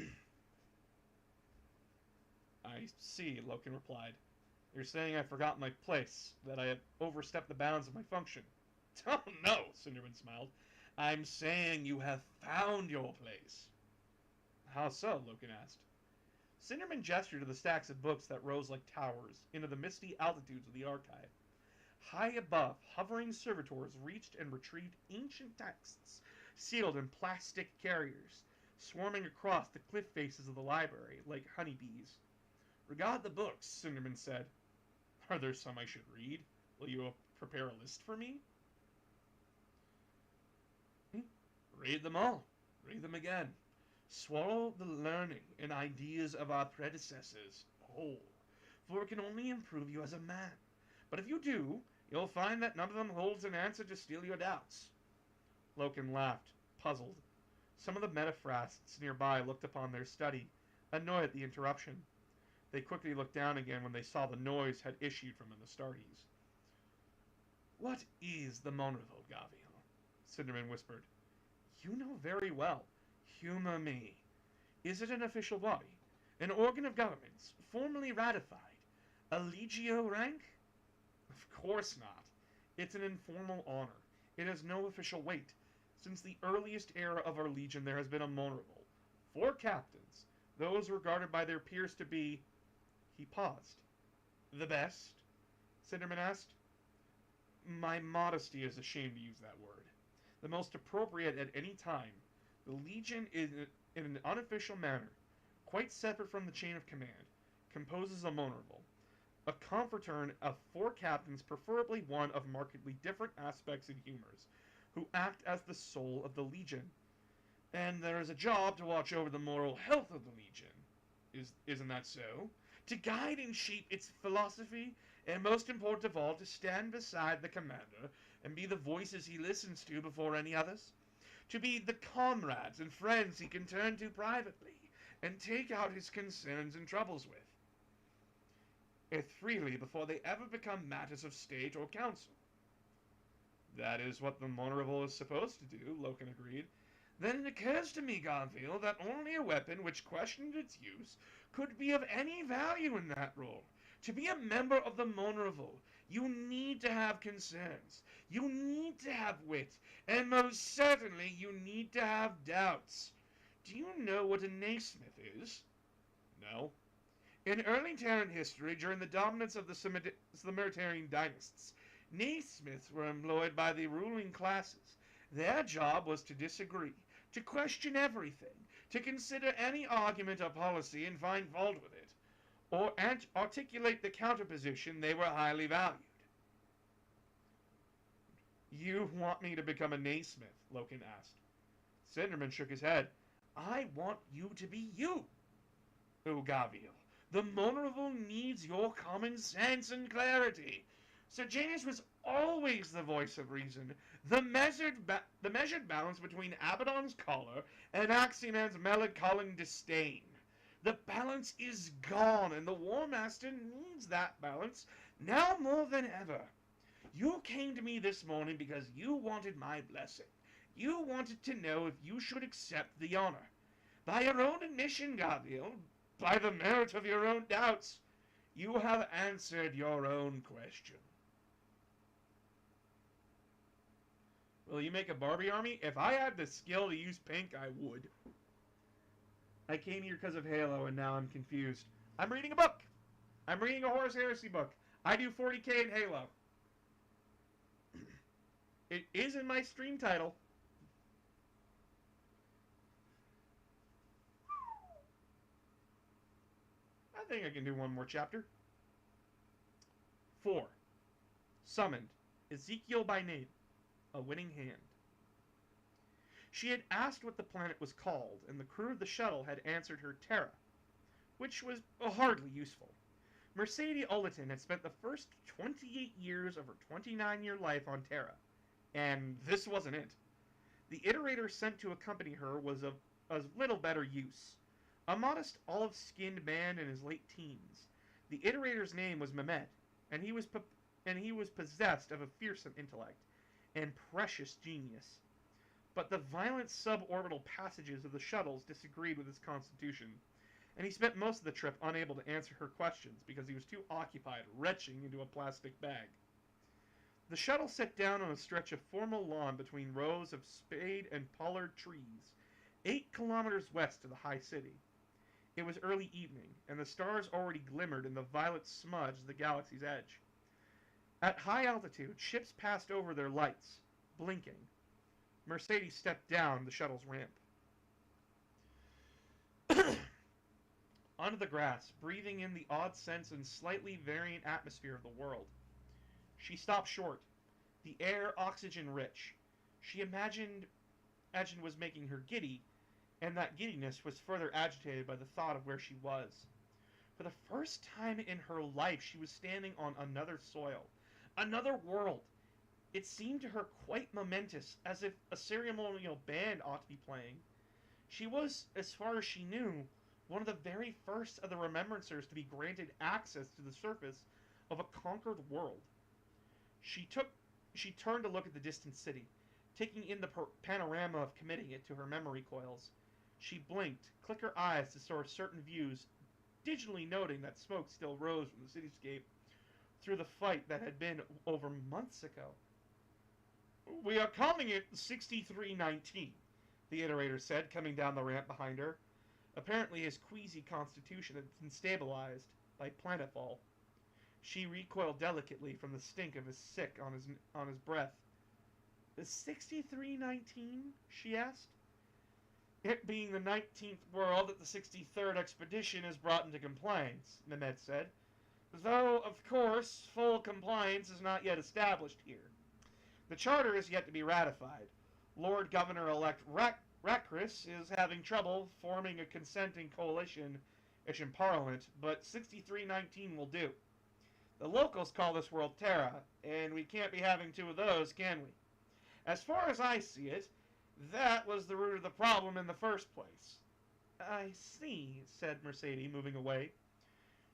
I see, Loken replied. You're saying I forgot my place, that I have overstepped the bounds of my function. Oh, no, Cinderman smiled. I'm saying you have found your place. How so? Loken asked. Cinderman gestured to the stacks of books that rose like towers into the misty altitudes of the archive. High above, hovering servitors reached and retrieved ancient texts, sealed in plastic carriers, swarming across the cliff faces of the library like honeybees. Regard the books, Cinderman said. Are there some I should read? Will you prepare a list for me? Read them all. Read them again. Swallow the learning and ideas of our predecessors whole, for it can only improve you as a man. But if you do, you'll find that none of them holds an answer to steal your doubts. Loken laughed, puzzled. Some of the metaphrasts nearby looked upon their study, annoyed at the interruption. They quickly looked down again when they saw the noise had issued from an Astartes. What is the Monovo, Gavial? Cinderman whispered. You know very well. Humor me. Is it an official body? An organ of governments, formally ratified? A legio rank? Of course not. It's an informal honor. It has no official weight. Since the earliest era of our legion, there has been a Monovo. 4 captains, those regarded by their peers to be... He paused. The best? Cinderman asked. My modesty is ashamed to use that word. The most appropriate at any time. The Legion, in an unofficial manner, quite separate from the chain of command, composes a Monovo, a confratern of 4 captains, preferably one of markedly different aspects and humors, who act as the soul of the Legion. And there is a job to watch over the moral health of the Legion. Isn't that so? To guide and shape its philosophy, and most important of all, to stand beside the commander and be the voices he listens to before any others. To be the comrades and friends he can turn to privately and take out his concerns and troubles with, freely before they ever become matters of state or council. That is what the Monovo is supposed to do, Loken agreed. Then it occurs to me, Garfield, that only a weapon which questioned its use could be of any value in that role. To be a member of the Monovo, you need to have concerns. You need to have wit. And most certainly, you need to have doubts. Do you know what a Naismith is? No. In early Terran history, during the dominance of the Cimmerian dynasts, Naismiths were employed by the ruling classes. Their job was to disagree, to question everything, to consider any argument or policy and find fault with it, or articulate the counterposition. They were highly valued. You want me to become a Naismith? Loken asked. Cinderman shook his head. I want you to be you. Oh, Gavial, the Monovo needs your common sense and clarity. Sir Janus was always the voice of reason, the measured balance between Abaddon's choler and Aximan's melancholy disdain. The balance is gone, and the War Master needs that balance now more than ever. You came to me this morning because you wanted my blessing. You wanted to know if you should accept the honor. By your own admission, Gabriel, by the merit of your own doubts, you have answered your own question. Will you make a Barbie army? If I had the skill to use pink, I would. I came here because of Halo, and now I'm confused. I'm reading a book. I'm reading a Horus Heresy book. I do 40k in Halo. It is in my stream title. I think I can do one more chapter. 4. Summoned. Ezekiel by name. A winning hand. She had asked what the planet was called, and the crew of the shuttle had answered her Terra, which was hardly useful. Mercedes Ulleton had spent the first 28 years of her 29-year life on Terra, and this wasn't it. The iterator sent to accompany her was of little better use. A modest, olive-skinned man in his late teens. The iterator's name was Mehmet, and he was possessed of a fearsome intellect and precious genius. But the violent suborbital passages of the shuttles disagreed with his constitution, and he spent most of the trip unable to answer her questions because he was too occupied retching into a plastic bag. The shuttle set down on a stretch of formal lawn between rows of spade and pollard trees, 8 kilometers west of the high city. It was early evening, and the stars already glimmered in the violet smudge of the galaxy's edge. At high altitude, ships passed over their lights, blinking. Mercedes stepped down the shuttle's ramp. Onto the grass, breathing in the odd sense and slightly varying atmosphere of the world. She stopped short, the air oxygen-rich. She imagined was making her giddy, and that giddiness was further agitated by the thought of where she was. For the first time in her life, she was standing on another soil, another world. It seemed to her quite momentous, as if a ceremonial band ought to be playing. She was, as far as she knew, one of the very first of the Remembrancers to be granted access to the surface of a conquered world. She turned to look at the distant city, taking in the panorama of committing it to her memory coils. She blinked, clicked her eyes to soar certain views, digitally noting that smoke still rose from the cityscape through the fight that had been over months ago. "We are calling it 6319, the iterator said, coming down the ramp behind her. Apparently his queasy constitution had been stabilized by planetfall. She recoiled delicately from the stink of his sick on his breath. "The 6319?" she asked. "It being the 19th world that the 63rd expedition has brought into compliance," Mehmet said. "Though, of course, full compliance is not yet established here. The charter is yet to be ratified. Lord Governor-elect Rakris is having trouble forming a consenting coalition in Parliament, but 6319 will do. The locals call this world Terra, and we can't be having two of those, can we? As far as I see it, that was the root of the problem in the first place." "I see," said Mercedes, moving away.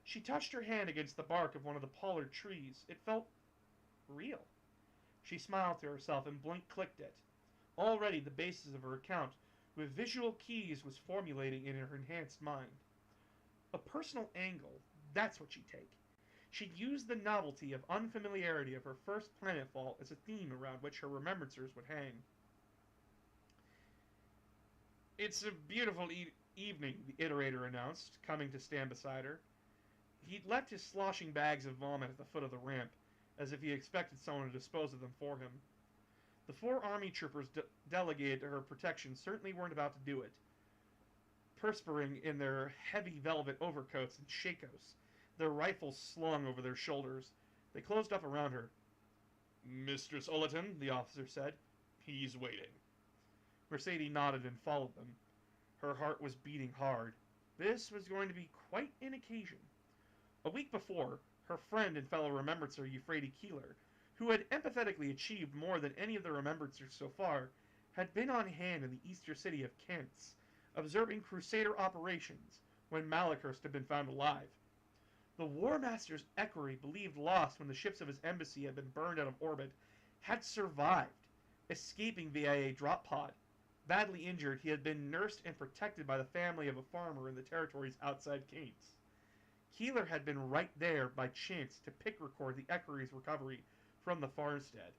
She touched her hand against the bark of one of the pollard trees. It felt real. She smiled to herself and clicked it. Already the basis of her account, with visual keys, was formulating in her enhanced mind. A personal angle, that's what she'd take. She'd use the novelty of unfamiliarity of her first planetfall as a theme around which her remembrancers would hang. "It's a beautiful evening," the iterator announced, coming to stand beside her. He'd left his sloshing bags of vomit at the foot of the ramp, as if he expected someone to dispose of them for him. The 4 army troopers delegated to her protection certainly weren't about to do it. Perspiring in their heavy velvet overcoats and shakos, their rifles slung over their shoulders, they closed up around her. "Mistress Ulleton," the officer said. "He's waiting." Mercedes nodded and followed them. Her heart was beating hard. This was going to be quite an occasion. A week before, her friend and fellow Remembrancer Euphrates Keeler, who had empathetically achieved more than any of the Remembrancers so far, had been on hand in the Easter city of Kentz, observing Crusader operations when Malachurst had been found alive. The War Master's equerry, believed lost when the ships of his embassy had been burned out of orbit, had survived, escaping via a drop pod. Badly injured, he had been nursed and protected by the family of a farmer in the territories outside Canes. Keeler had been right there by chance to pick record the equerry's recovery from the farmstead.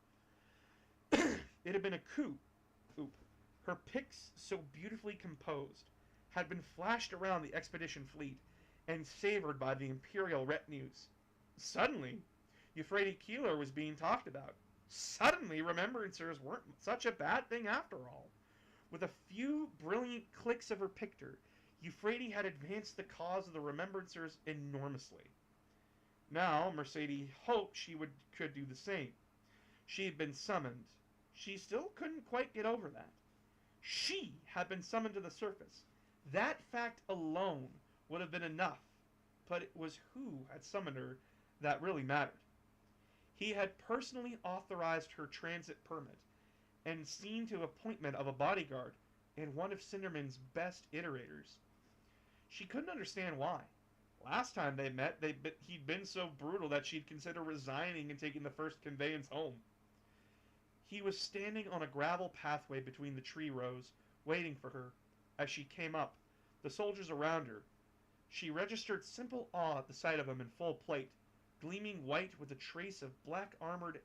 It had been a coup. Oop. Her pics, so beautifully composed, had been flashed around the expedition fleet and savored by the imperial retinues. Suddenly, Euphrates Keeler was being talked about. Suddenly, remembrancers weren't such a bad thing after all. With a few brilliant clicks of her picture, Euphrates had advanced the cause of the remembrancers enormously. Now, Mercedes hoped she could do the same. She had been summoned. She still couldn't quite get over that. She had been summoned to the surface. That fact alone would have been enough, but it was who had summoned her that really mattered. He had personally authorized her transit permit and seen to appointment of a bodyguard and one of Cinderman's best iterators. She couldn't understand why. Last time they met, he'd been so brutal that she'd consider resigning and taking the first conveyance home. He was standing on a gravel pathway between the tree rows, waiting for her. As she came up, the soldiers around her, she registered simple awe at the sight of him in full plate, gleaming white with a trace of black armored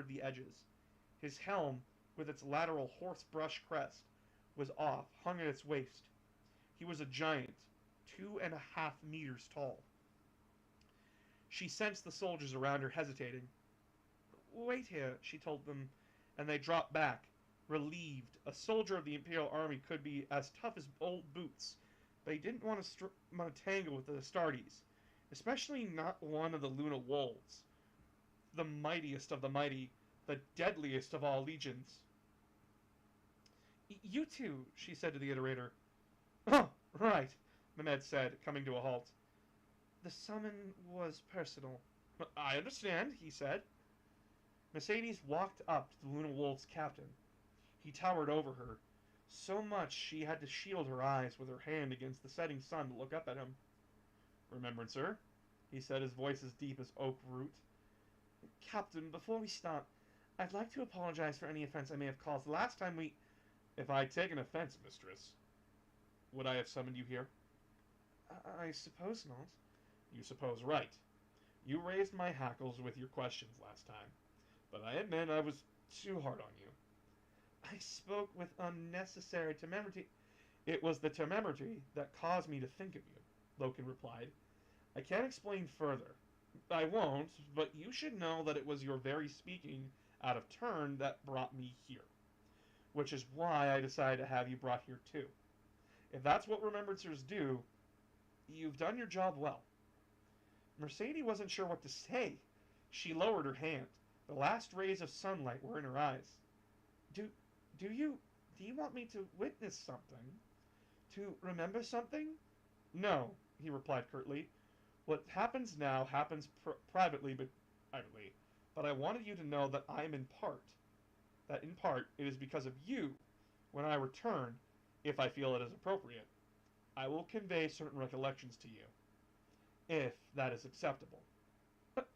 the edges. His helm, with its lateral horse-brush crest, was off, hung at its waist. He was a giant, 2.5 meters tall. She sensed the soldiers around her hesitating. "Wait here," she told them, and they dropped back, relieved. A soldier of the Imperial Army could be as tough as old boots, but he didn't want to tangle with the Astartes, especially not one of the Luna Wolves, the mightiest of the mighty, the deadliest of all legions. "You two," she said to the iterator. "Oh, right," Mehmed said, coming to a halt. "The summon was personal." "I understand," he said. Mercedes walked up to the Luna Wolf's captain. He towered over her, so much she had to shield her eyes with her hand against the setting sun to look up at him. "Remembrancer," he said, his voice as deep as oak root. "Captain, before we start, I'd like to apologize for any offense I may have caused. The last time we..." "If I'd taken offense, mistress, would I have summoned you here?" I suppose not." "You suppose right. You raised my hackles with your questions last time, but I admit I was too hard on you." "I spoke with unnecessary temerity." "It was the temerity that caused me to think of you," Loken replied. "I can't explain further. I won't, but you should know that it was your very speaking out of turn that brought me here. Which is why I decided to have you brought here too. If that's what remembrancers do, you've done your job well." Mercedes wasn't sure what to say. She lowered her hand. The last rays of sunlight were in her eyes. Do you want me to witness something? To remember something?" "No," he replied curtly. "What happens now happens privately, but I wanted you to know that in part, it is because of you, when I return, if I feel it is appropriate, I will convey certain recollections to you, if that is acceptable."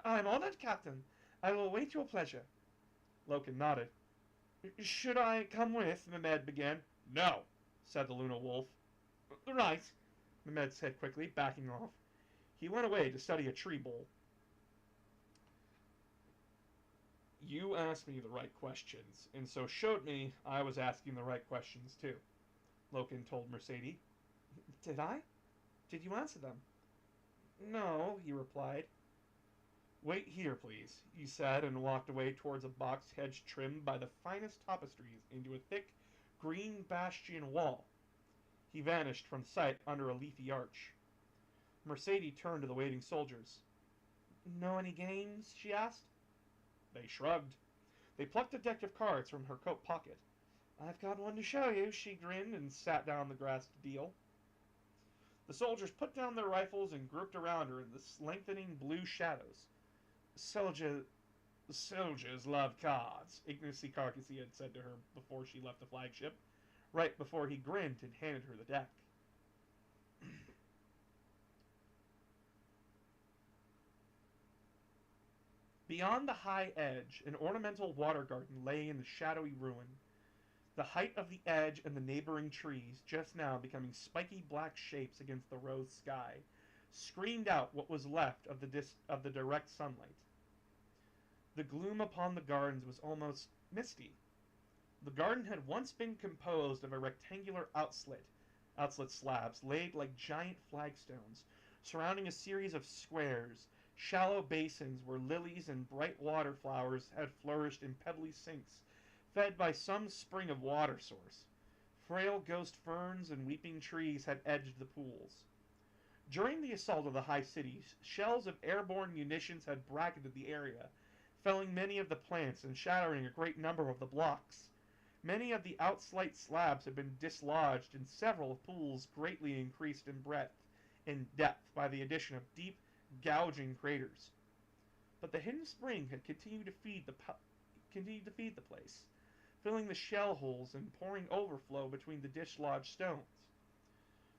"I'm honored, Captain. I will await your pleasure." Loken nodded. "Should I come with?" Mehmed began. "No," said the Luna Wolf. "Right," Mehmed said quickly, backing off. He went away to study a tree bowl. "You asked me the right questions, and so showed me I was asking the right questions too," Loken told Mercedes. "Did I? Did you answer them?" "No," he replied. "Wait here, please," he said, and walked away towards a box hedge trimmed by the finest tapestries into a thick, green bastion wall. He vanished from sight under a leafy arch. Mercedes turned to the waiting soldiers. "Know any games?" she asked. They shrugged. They plucked a deck of cards from her coat pocket. "I've got one to show you," she grinned and sat down on the grass to deal. The soldiers put down their rifles and grouped around her in the lengthening blue shadows. Soldiers love cards," Ignacy Carcassy had said to her before she left the flagship, right before he grinned and handed her the deck. Beyond the high edge, an ornamental water garden lay in the shadowy ruin. The height of the edge and the neighboring trees, just now becoming spiky black shapes against the rose sky, screened out what was left of the direct sunlight. The gloom upon the gardens was almost misty. The garden had once been composed of a rectangular outlet slabs laid like giant flagstones, surrounding a series of squares, shallow basins where lilies and bright water flowers had flourished in pebbly sinks, fed by some spring of water source. Frail ghost ferns and weeping trees had edged the pools. During the assault of the high cities, shells of airborne munitions had bracketed the area, felling many of the plants and shattering a great number of the blocks. Many of the outslight slabs had been dislodged, and several pools greatly increased in breadth and depth by the addition of deep, gouging craters. But the hidden spring had continued to feed the place, filling the shell holes and pouring overflow between the dislodged stones.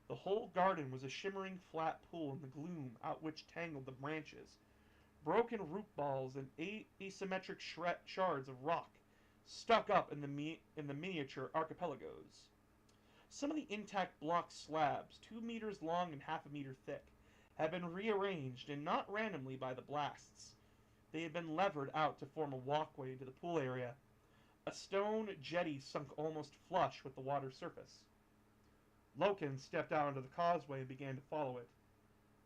The whole garden was a shimmering flat pool in the gloom out which tangled the branches, broken root balls and asymmetric shards of rock stuck up in the miniature archipelagos. Some of the intact block slabs, 2 meters long and half a meter thick, had been rearranged, and not randomly by the blasts. They had been levered out to form a walkway to the pool area. A stone jetty sunk almost flush with the water surface. Loken stepped out onto the causeway and began to follow it.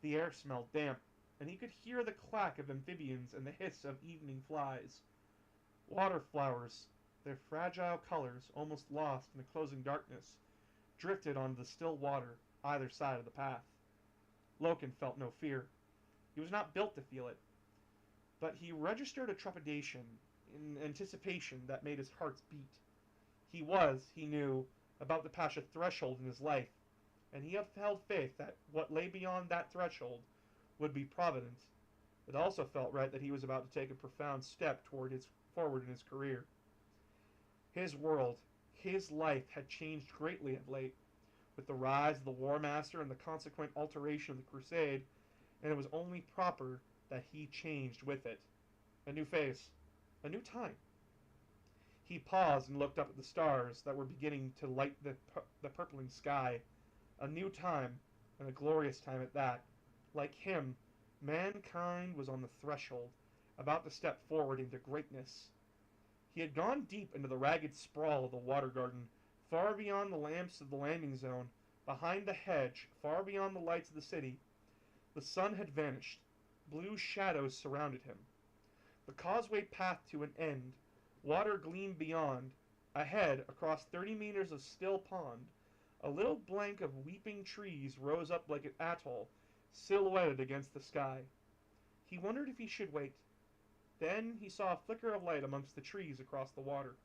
The air smelled damp, and he could hear the clack of amphibians and the hiss of evening flies. Water flowers, their fragile colors almost lost in the closing darkness, drifted onto the still water either side of the path. Loken felt no fear. He was not built to feel it. But he registered a trepidation, in anticipation that made his heart beat. He was, he knew, about to pass a threshold in his life, and he held faith that what lay beyond that threshold would be provident. It also felt right that he was about to take a profound step forward in his career. His world, his life had changed greatly of late, with the rise of the War Master and the consequent alteration of the Crusade, and it was only proper that he changed with it. A new phase, a new time. He paused and looked up at the stars that were beginning to light the purpling sky. A new time, and a glorious time at that. Like him, mankind was on the threshold, about to step forward into greatness. He had gone deep into the ragged sprawl of the water garden, far beyond the lamps of the landing zone, behind the hedge, far beyond the lights of the city. The sun had vanished. Blue shadows surrounded him. The causeway path to an end. Water gleamed beyond. Ahead, across 30 meters of still pond, a little blank of weeping trees rose up like an atoll, silhouetted against the sky. He wondered if he should wait. Then he saw a flicker of light amongst the trees across the water.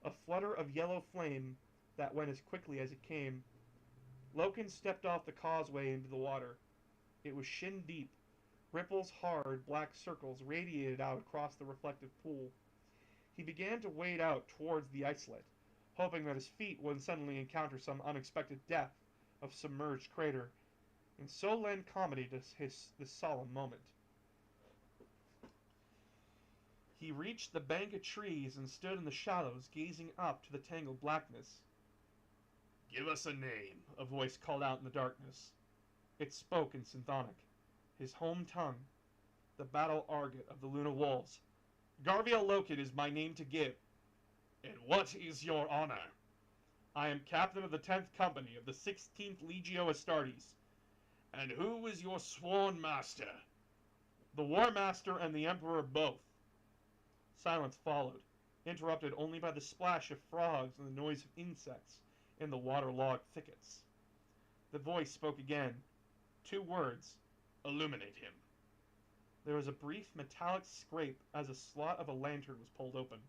A flutter of yellow flame that went as quickly as it came. Loken stepped off the causeway into the water. It was shin deep. Ripples, hard, black circles radiated out across the reflective pool. He began to wade out towards the icelet, hoping that his feet wouldn't suddenly encounter some unexpected depth of submerged crater, and so lend comedy to this solemn moment. He reached the bank of trees and stood in the shadows, gazing up to the tangled blackness. "Give us a name," a voice called out in the darkness. It spoke in Synthonic, his home tongue, the battle argot of the Luna Wolves. "Garviel Loken is my name to give." "And what is your honor?" "I am captain of the 10th Company of the 16th Legio Astartes." "And who is your sworn master?" "The War Master and the Emperor both." Silence followed, interrupted only by the splash of frogs and the noise of insects in the waterlogged thickets. The voice spoke again. 2 words. "Illuminate him." There was a brief metallic scrape as a slot of a lantern was pulled open.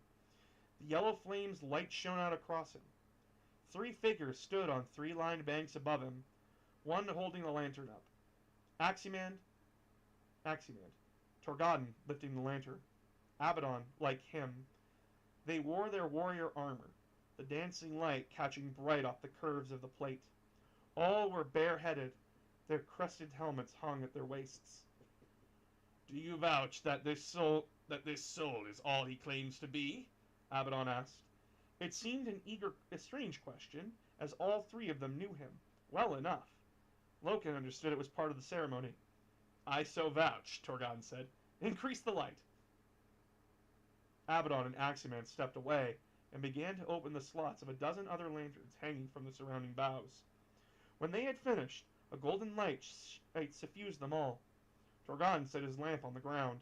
The yellow flame's light shone out across him. 3 figures stood on 3-lined banks above him, one holding the lantern up. Aximand, Torgodon lifting the lantern, Abaddon, like him. They wore their warrior armor, the dancing light catching bright off the curves of the plate. All were bareheaded, their crested helmets hung at their waists. "Do you vouch that this soul is all he claims to be?" Abaddon asked. It seemed a strange question, as all three of them knew him well enough. Loken understood it was part of the ceremony. I so vouch, Torgon said. Increase the light. Abaddon and Aximan stepped away and began to open the slots of a dozen other lanterns hanging from the surrounding boughs. When they had finished, a golden light suffused them all. Torgon set his lamp on the ground.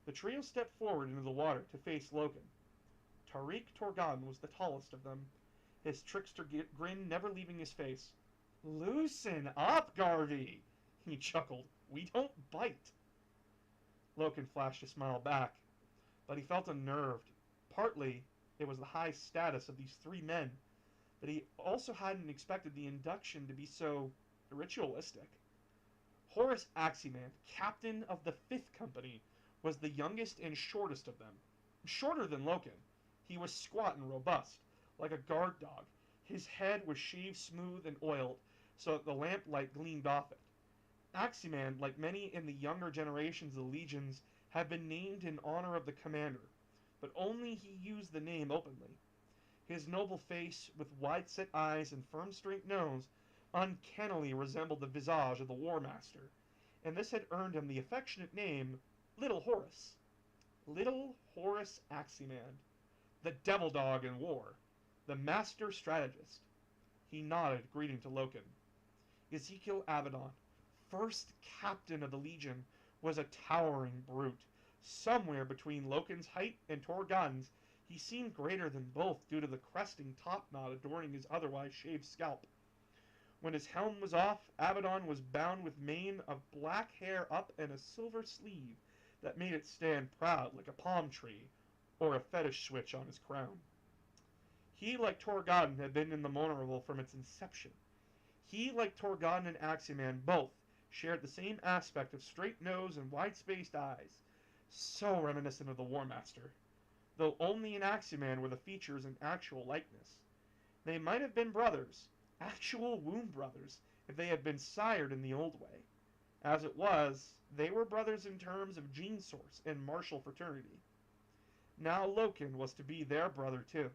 The trio stepped forward into the water to face Loken. Tariq Torgon was the tallest of them, his trickster grin never leaving his face. Loosen up, Garvey, he chuckled. We don't bite. Loken flashed a smile back, but he felt unnerved. Partly, it was the high status of these three men, but he also hadn't expected the induction to be so ritualistic. Horus Aximan, captain of the 5th Company, was the youngest and shortest of them. Shorter than Loken. He was squat and robust, like a guard dog. His head was shaved smooth and oiled, so that the lamplight gleamed off it. Aximan, like many in the younger generations of the legions, had been named in honor of the commander, but only he used the name openly. His noble face, with wide-set eyes and firm, straight nose, uncannily resembled the visage of the War Master, and this had earned him the affectionate name Little Horus. Little Horus Aximan, the devil dog in war, the master strategist. He nodded, greeting to Loken. Ezekiel Abaddon, first captain of the Legion, was a towering brute. Somewhere between Loken's height and Torgon's, he seemed greater than both due to the cresting topknot adorning his otherwise shaved scalp. When his helm was off, Abaddon was bound with mane of black hair up and a silver sleeve that made it stand proud like a palm tree or a fetish switch on his crown. He, like Torgon, had been in the Vulnerable from its inception. He, like Torgon and Aximan, both shared the same aspect of straight nose and wide-spaced eyes, so reminiscent of the War Master, though only in Aximan were the features an actual likeness. They might have been brothers, actual womb brothers, if they had been sired in the old way. As it was, they were brothers in terms of gene source and martial fraternity. Now Loken was to be their brother too.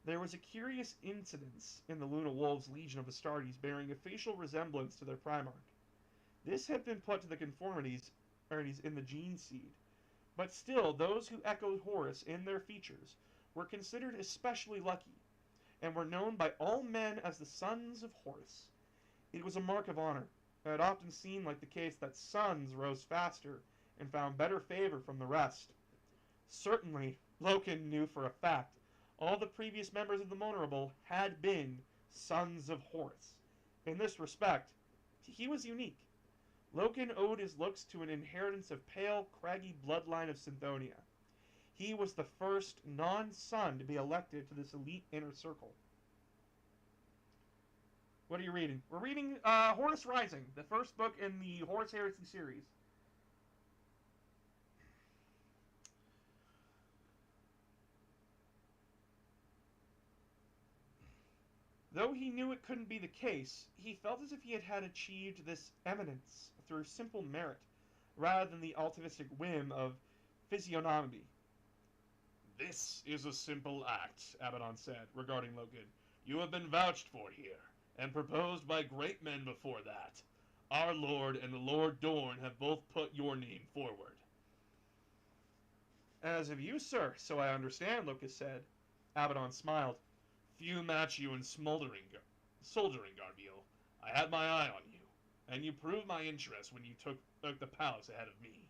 There was a curious incidence in the Luna Wolves' Legion of Astartes bearing a facial resemblance to their Primarch. This had been put to the conformities in the gene seed, but still those who echoed Horus in their features were considered especially lucky, and were known by all men as the sons of Horus. It was a mark of honor. It had often seemed like the case that sons rose faster and found better favor from the rest. Certainly, Loken knew for a fact all the previous members of the Vulnerable had been sons of Horus. In this respect, he was unique. Loken owed his looks to an inheritance of pale, craggy bloodline of Synthonia. He was the first non-son to be elected to this elite inner circle. What are you reading? We're reading Horus Rising, the first book in the Horus Heresy series. Though he knew it couldn't be the case, he felt as if he had achieved this eminence through simple merit, rather than the altruistic whim of physiognomy. This is a simple act, Abaddon said, regarding Loken. You have been vouched for here, and proposed by great men before that. Our Lord and the Lord Dorn have both put your name forward. As of you, sir, so I understand, Lucas said. Abaddon smiled. Few match you in soldiering, Garviel. I had my eye on you, and you proved my interest when you took the palace ahead of me.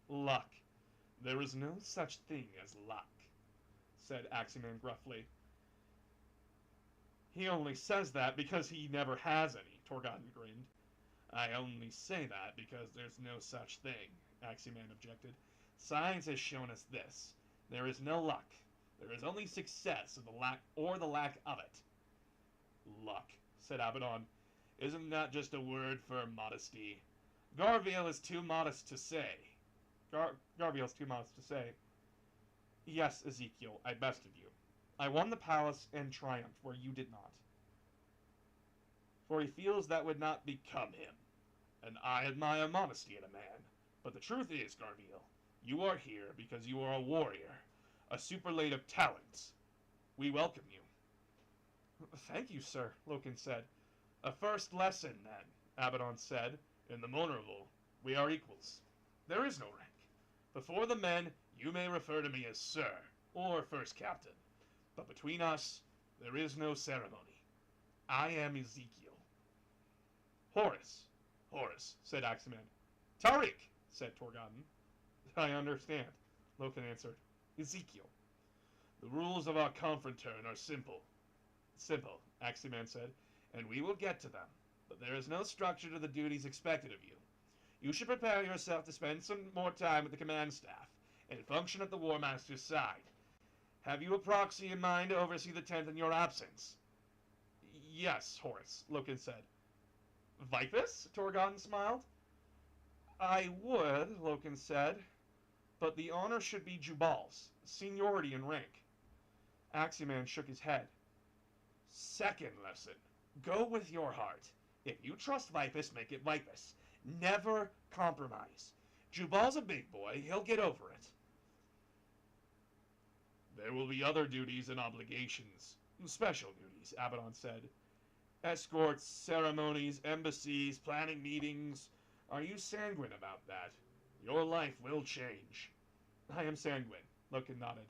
Luck. There is no such thing as luck, said Aximan gruffly. He only says that because he never has any, Torgon grinned. I only say that because there's no such thing, Aximan objected. Science has shown us this. There is no luck. There is only success or the lack of it. Luck, said Abaddon. Isn't that just a word for modesty? Garviel is too modest to say. Garviel's too modest to say. Yes, Ezekiel, I bested you. I won the palace and triumphed where you did not. For he feels that would not become him. And I admire modesty in a man. But the truth is, Garviel, you are here because you are a warrior. a superlate of talents. We welcome you. Thank you, sir, Loken said. A first lesson, then, Abaddon said. In the Monorable, we are equals. There is no rank. Before the men, you may refer to me as Sir, or First Captain. But between us, there is no ceremony. I am Ezekiel. Horus, said Aximan. Tariq, said Torgodon. I understand, Loken answered. Ezekiel. The rules of our confratern are simple. Simple, Aximan said, and we will get to them. But there is no structure to the duties expected of you. You should prepare yourself to spend some more time with the command staff and function at the War Master's side. Have you a proxy in mind to oversee the tent in your absence? Yes, Horus, Loken said. Vipus? Torgodon smiled. I would, Loken said, but the honor should be Jubal's, seniority and rank. Aximan shook his head. Second lesson, go with your heart. If you trust Vipus, make it Vipus. Never compromise. Jubal's a big boy, he'll get over it. There will be other duties and obligations. Special duties, Abaddon said. Escorts, ceremonies, embassies, planning meetings. Are you sanguine about that? Your life will change. I am sanguine, Loken nodded.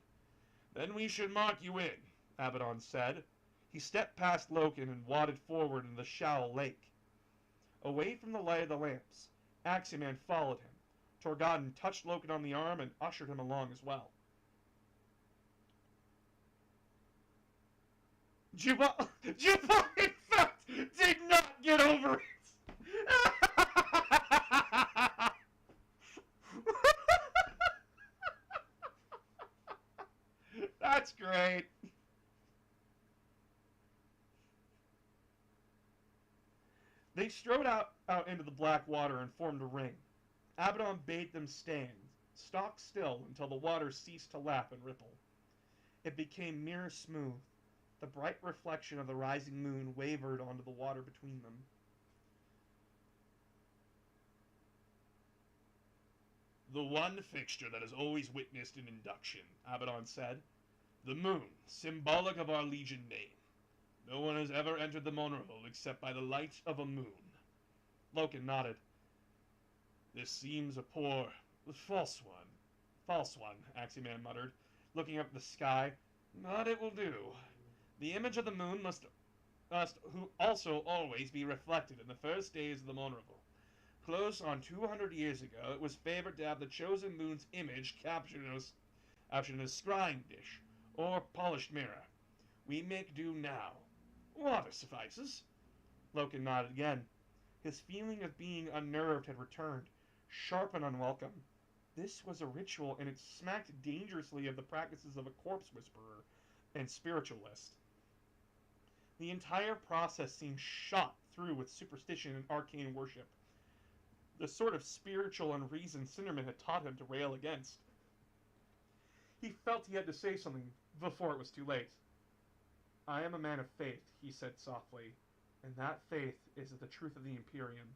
Then we should mark you in, Abaddon said. He stepped past Loken and wadded forward into the shallow lake. Away from the light of the lamps, Aximan followed him. Torgodon touched Loken on the arm and ushered him along as well. Jubal, in fact, did not get over it. That's great. They strode out into the black water and formed a ring. Abaddon bade them stand, stock still until the water ceased to lap and ripple. It became mirror smooth. The bright reflection of the rising moon wavered onto the water between them. The one fixture that has always witnessed an induction, Abaddon said. The moon, symbolic of our legion name. No one has ever entered the Monorable except by the light of a moon. Loken nodded. This seems a poor, false one. False one, Aximan muttered, looking up at the sky. But it will do. The image of the moon must also always be reflected in the first days of the Monorable. Close on 200 years ago, it was favored to have the chosen moon's image captured in a scrying dish, or polished mirror. We make do now. Water suffices. Loken nodded again. His feeling of being unnerved had returned, sharp and unwelcome. This was a ritual, and it smacked dangerously of the practices of a corpse whisperer and spiritualist. The entire process seemed shot through with superstition and arcane worship, the sort of spiritual unreason Cinderman had taught him to rail against. He felt he had to say something before it was too late. I am a man of faith, he said softly, and that faith is the truth of the Imperium.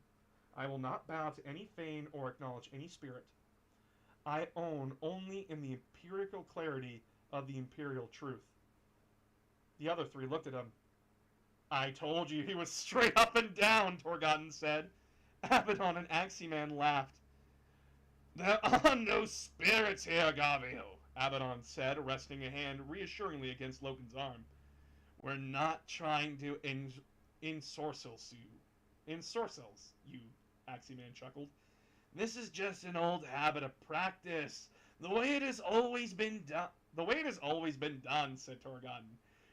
I will not bow to any fane or acknowledge any spirit. I own only in the empirical clarity of the imperial truth. The other three looked at him. I told you he was straight up and down, Torgodon said. Abaddon and Aximan laughed. There are no spirits here, Gaviel, Abaddon said, resting a hand reassuringly against Loken's arm. We're not trying to ensorcels you. Ensorcels you, Aximan chuckled. This is just an old habit of practice. The way it has always been done, said Torgodon.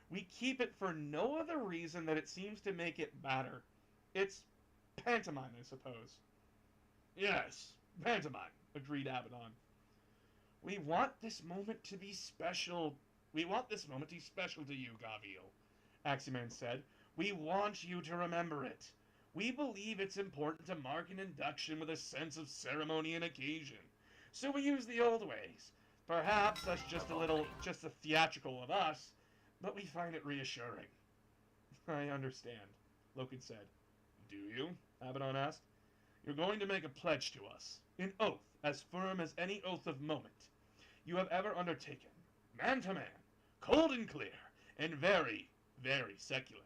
We keep it for no other reason that it seems to make it better. It's pantomime, I suppose. Yes, pantomime, agreed Abaddon. We want this moment to be special. We want this moment to be special to you, Gaviel, Aximan said. We want you to remember it. We believe it's important to mark an induction with a sense of ceremony and occasion. So we use the old ways. Perhaps that's just a theatrical of us, but we find it reassuring. I understand, Loken said. Do you? Abaddon asked. You're going to make a pledge to us, an oath as firm as any oath of moment you have ever undertaken. man to man, cold and clear, and very, very secular.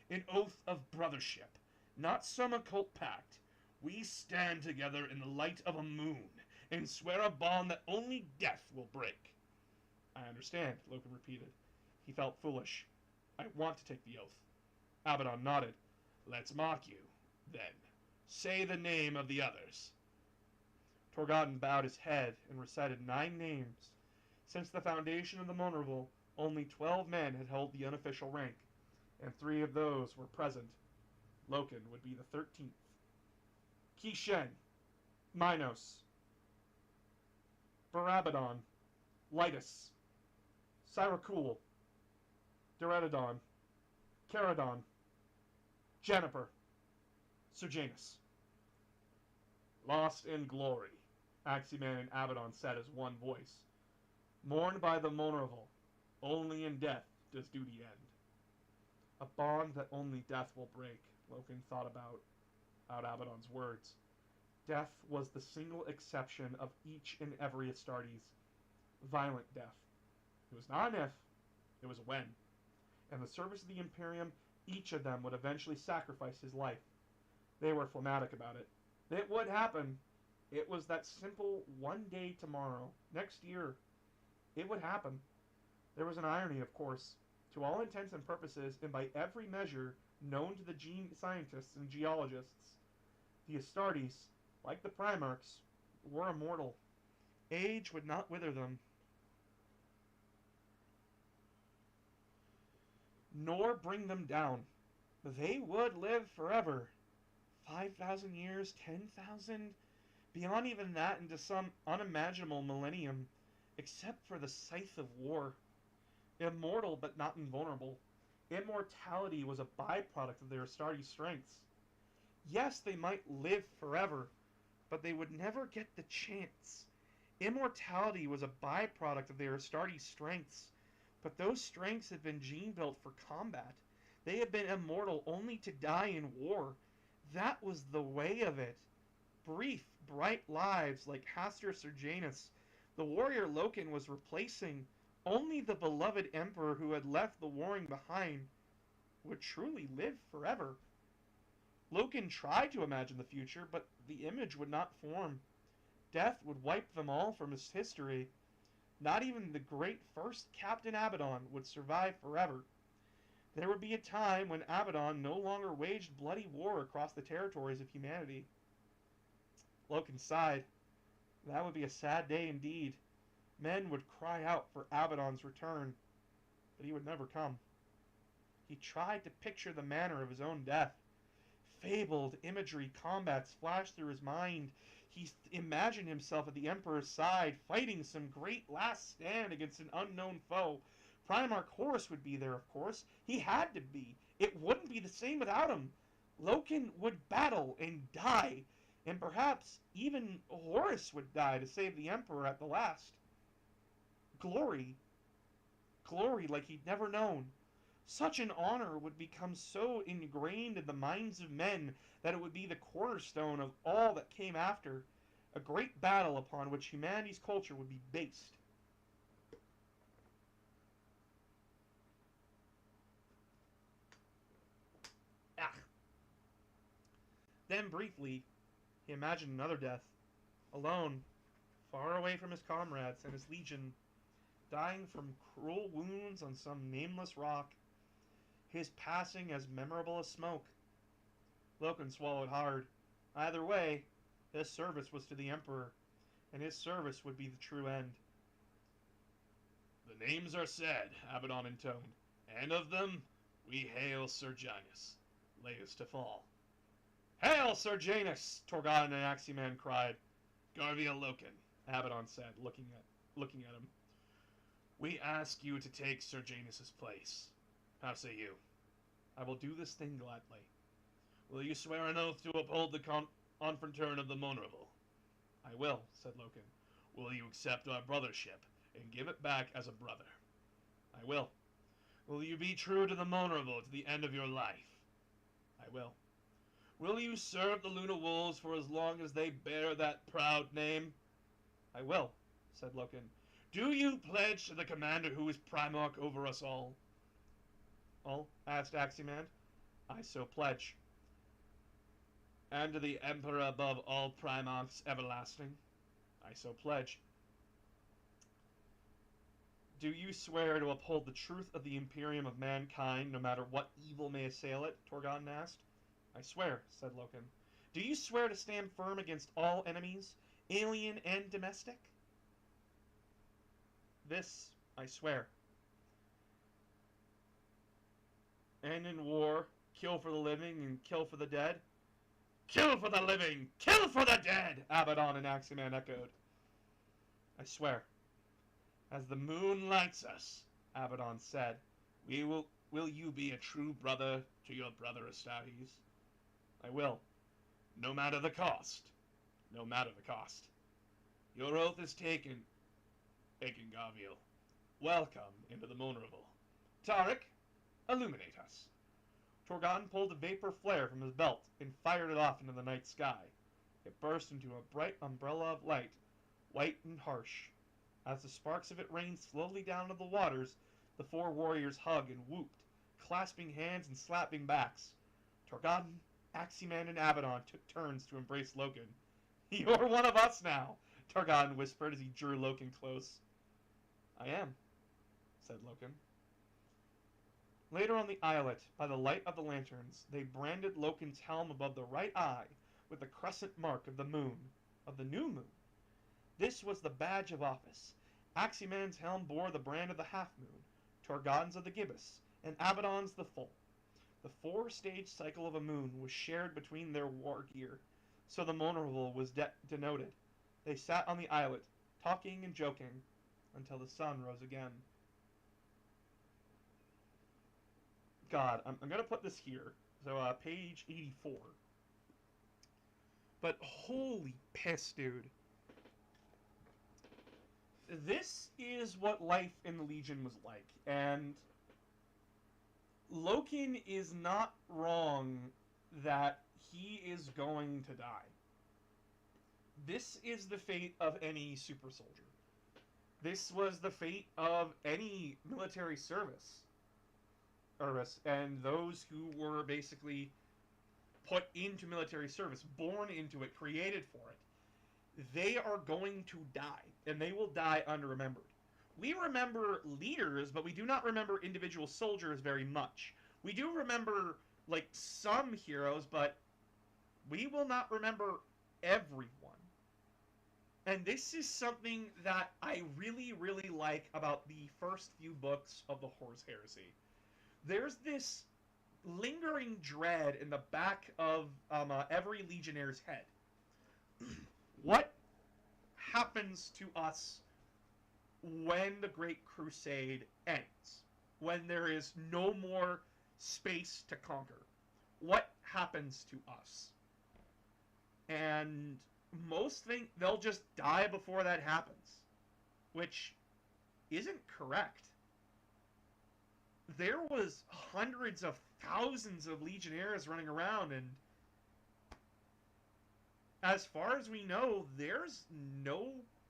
An oath of brothership, not some occult pact. We stand together in the light of a moon and swear a bond that only death will break. I understand, Loken repeated. He felt foolish. I want to take the oath. Abaddon nodded. Let's mock you, then. Say the name of the others. Torgodon bowed his head and recited 9 names. Since the foundation of the Monerval, only 12 men had held the unofficial rank, and 3 of those were present. Loken would be the 13th. Kishen, Minos, Barabadon, Lytus, Cyracul, Doretodon, Caradon, Janiper, Serjanus. Lost in glory, Aximan and Abaddon said as one voice. Mourned by the Monerval, only in death does duty end. A bond that only death will break, Loken thought about Abaddon's words. Death was the single exception of each and every Astartes. Violent death. It was not an if, it was a when. In the service of the Imperium, each of them would eventually sacrifice his life. They were phlegmatic about it. It would happen. It was that simple one day tomorrow, next year. It would happen. There was an irony, of course. To all intents and purposes, and by every measure known to the gene scientists and geologists, the Astartes, like the Primarchs, were immortal. Age would not wither them, nor bring them down. They would live forever. 5,000 years, 10,000, beyond even that into some unimaginable millennium, except for the scythe of war. Immortal but not invulnerable. Immortality was a byproduct of their Astartes strengths. Yes, they might live forever, but they would never get the chance. Immortality was a byproduct of their Astartes strengths, but those strengths had been gene-built for combat. They had been immortal only to die in war. That was the way of it. Brief, bright lives like Hastur Serjanus, the warrior Loken was replacing. Only the beloved emperor who had left the warring behind would truly live forever. Loken tried to imagine the future, but the image would not form. Death would wipe them all from his history. Not even the great first Captain Abaddon would survive forever. There would be a time when Abaddon no longer waged bloody war across the territories of humanity. Loken sighed. That would be a sad day indeed. Men would cry out for Abaddon's return, but he would never come. He tried to picture the manner of his own death. Fabled imagery combats flashed through his mind. He imagined himself at the Emperor's side, fighting some great last stand against an unknown foe. Primarch Horus would be there, of course. He had to be. It wouldn't be the same without him. Loken would battle and die, and perhaps even Horus would die to save the Emperor at the last. Glory. Glory like he'd never known. Such an honor would become so ingrained in the minds of men that it would be the cornerstone of all that came after, a great battle upon which humanity's culture would be based. Then, briefly, he imagined another death, alone, far away from his comrades and his legion, dying from cruel wounds on some nameless rock, his passing as memorable as smoke. Loken swallowed hard. Either way, his service was to the Emperor, and his service would be the true end. The names are said, Abaddon intoned, and of them we hail Serjanus, latest to fall. Hail Serjanus! Torgodon and Aximan cried. Garvia Loken, Abaddon said, looking at him. We ask you to take Serjanus' place. How say you? I will do this thing gladly. Will you swear an oath to uphold the confratern of the Monerval? I will, said Loken. Will you accept our brothership and give it back as a brother? I will. Will you be true to the Monerval to the end of your life? I will. Will you serve the Luna Wolves for as long as they bear that proud name? I will, said Loken. Do you pledge to the commander who is Primarch over us all? All? Asked Aximand. I so pledge. And to the Emperor above all Primarchs everlasting? I so pledge. Do you swear to uphold the truth of the Imperium of mankind, no matter what evil may assail it? Torgon asked. I swear, said Loken. Do you swear to stand firm against all enemies, alien and domestic? This I swear. And in war, kill for the living and kill for the dead? Kill for the living! Kill for the dead! Abaddon and Aximand echoed. I swear. As the moon lights us, Abaddon said, will you be a true brother to your brother Astartes? I will. No matter the cost. No matter the cost. Your oath is taken, Akin Garviel. Welcome into the Moonravel. Tarek, illuminate us. Torgon pulled a vapor flare from his belt and fired it off into the night sky. It burst into a bright umbrella of light, white and harsh. As the sparks of it rained slowly down into the waters, the four warriors hugged and whooped, clasping hands and slapping backs. Torgon, Aximand, and Abaddon took turns to embrace Loken. You're one of us now, Torgon whispered as he drew Loken close. I am, said Loken. Later on the islet, by the light of the lanterns, they branded Loken's helm above the right eye with the crescent mark of the moon, of the new moon. This was the badge of office. Aximand's helm bore the brand of the half-moon, Torgon's of the gibbous, and Abaddon's the full. The four-stage cycle of a moon was shared between their war gear, so the Moonravel was denoted. They sat on the islet, talking and joking, until the sun rose again. God, I'm going to put this here. So, page 84. But holy piss, dude. This is what life in the Legion was like. And Loken is not wrong that he is going to die. This is the fate of any super soldier. This was the fate of any military service. And those who were basically put into military service, born into it, created for it. They are going to die, and they will die unremembered. We remember leaders, but we do not remember individual soldiers very much. We do remember, like, some heroes, but we will not remember everyone. And this is something that I really, really like about the first few books of the Horus Heresy. There's this lingering dread in the back of every Legionnaire's head. What happens to us when the Great Crusade ends? When there is no more space to conquer? What happens to us? And most think they'll just die before that happens, which isn't correct. There was hundreds of thousands of Legionnaires running around, and as far as we know, there's no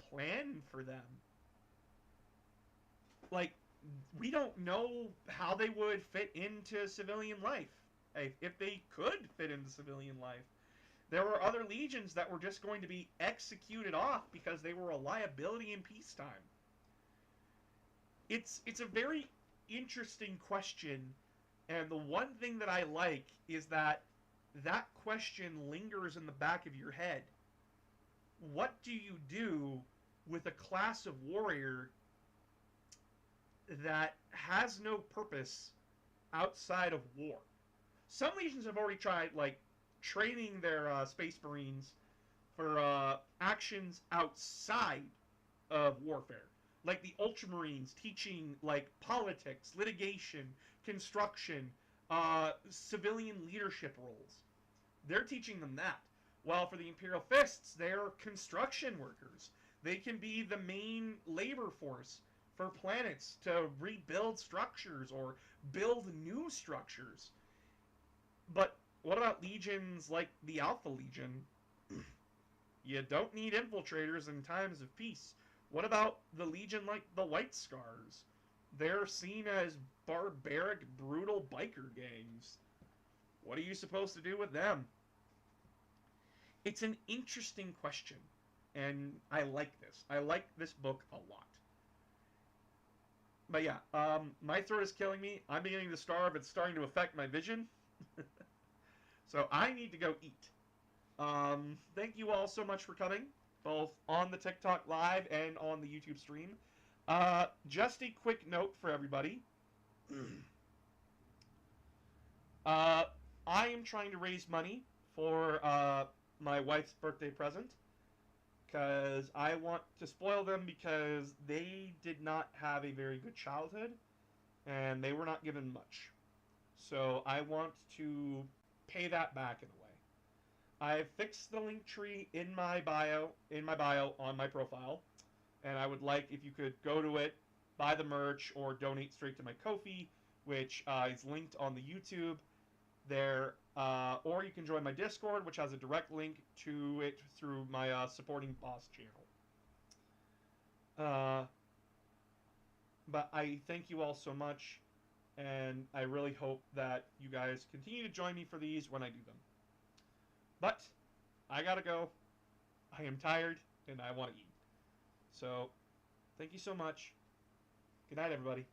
plan for them. Like, we don't know how they would fit into civilian life, if they could fit into civilian life. There were other legions that were just going to be executed off because they were a liability in peacetime. It's a very interesting question, and the one thing that I like is that that question lingers in the back of your head. What do you do with a class of warrior that has no purpose outside of war? Some legions have already tried, like, training their Space Marines for actions outside of warfare. Like the Ultramarines teaching, like, politics, litigation, construction, civilian leadership roles. They're teaching them that. While for the Imperial Fists, they're construction workers. They can be the main labor force for planets to rebuild structures or build new structures. But what about legions like the Alpha Legion? You don't need infiltrators in times of peace. What about the Legion like the White Scars? They're seen as barbaric, brutal biker gangs. What are you supposed to do with them? It's an interesting question, and I like this. I like this book a lot. But yeah, my throat is killing me. I'm beginning to starve. It's starting to affect my vision. So I need to go eat. Thank you all so much for coming, both on the TikTok live and on the YouTube stream. Just a quick note for everybody. I am trying to raise money for my wife's birthday present, because I want to spoil them because they did not have a very good childhood and they were not given much. So I want to pay that back in a way. I fixed the link tree in my bio on my profile, and I would like if you could go to it, buy the merch, or donate straight to my Ko-fi, which is linked on the YouTube there, or you can join my Discord, which has a direct link to it through my supporting boss channel. But I thank you all so much, and I really hope that you guys continue to join me for these when I do them. But I gotta go. I am tired, and I want to eat. So, thank you so much. Good night, everybody.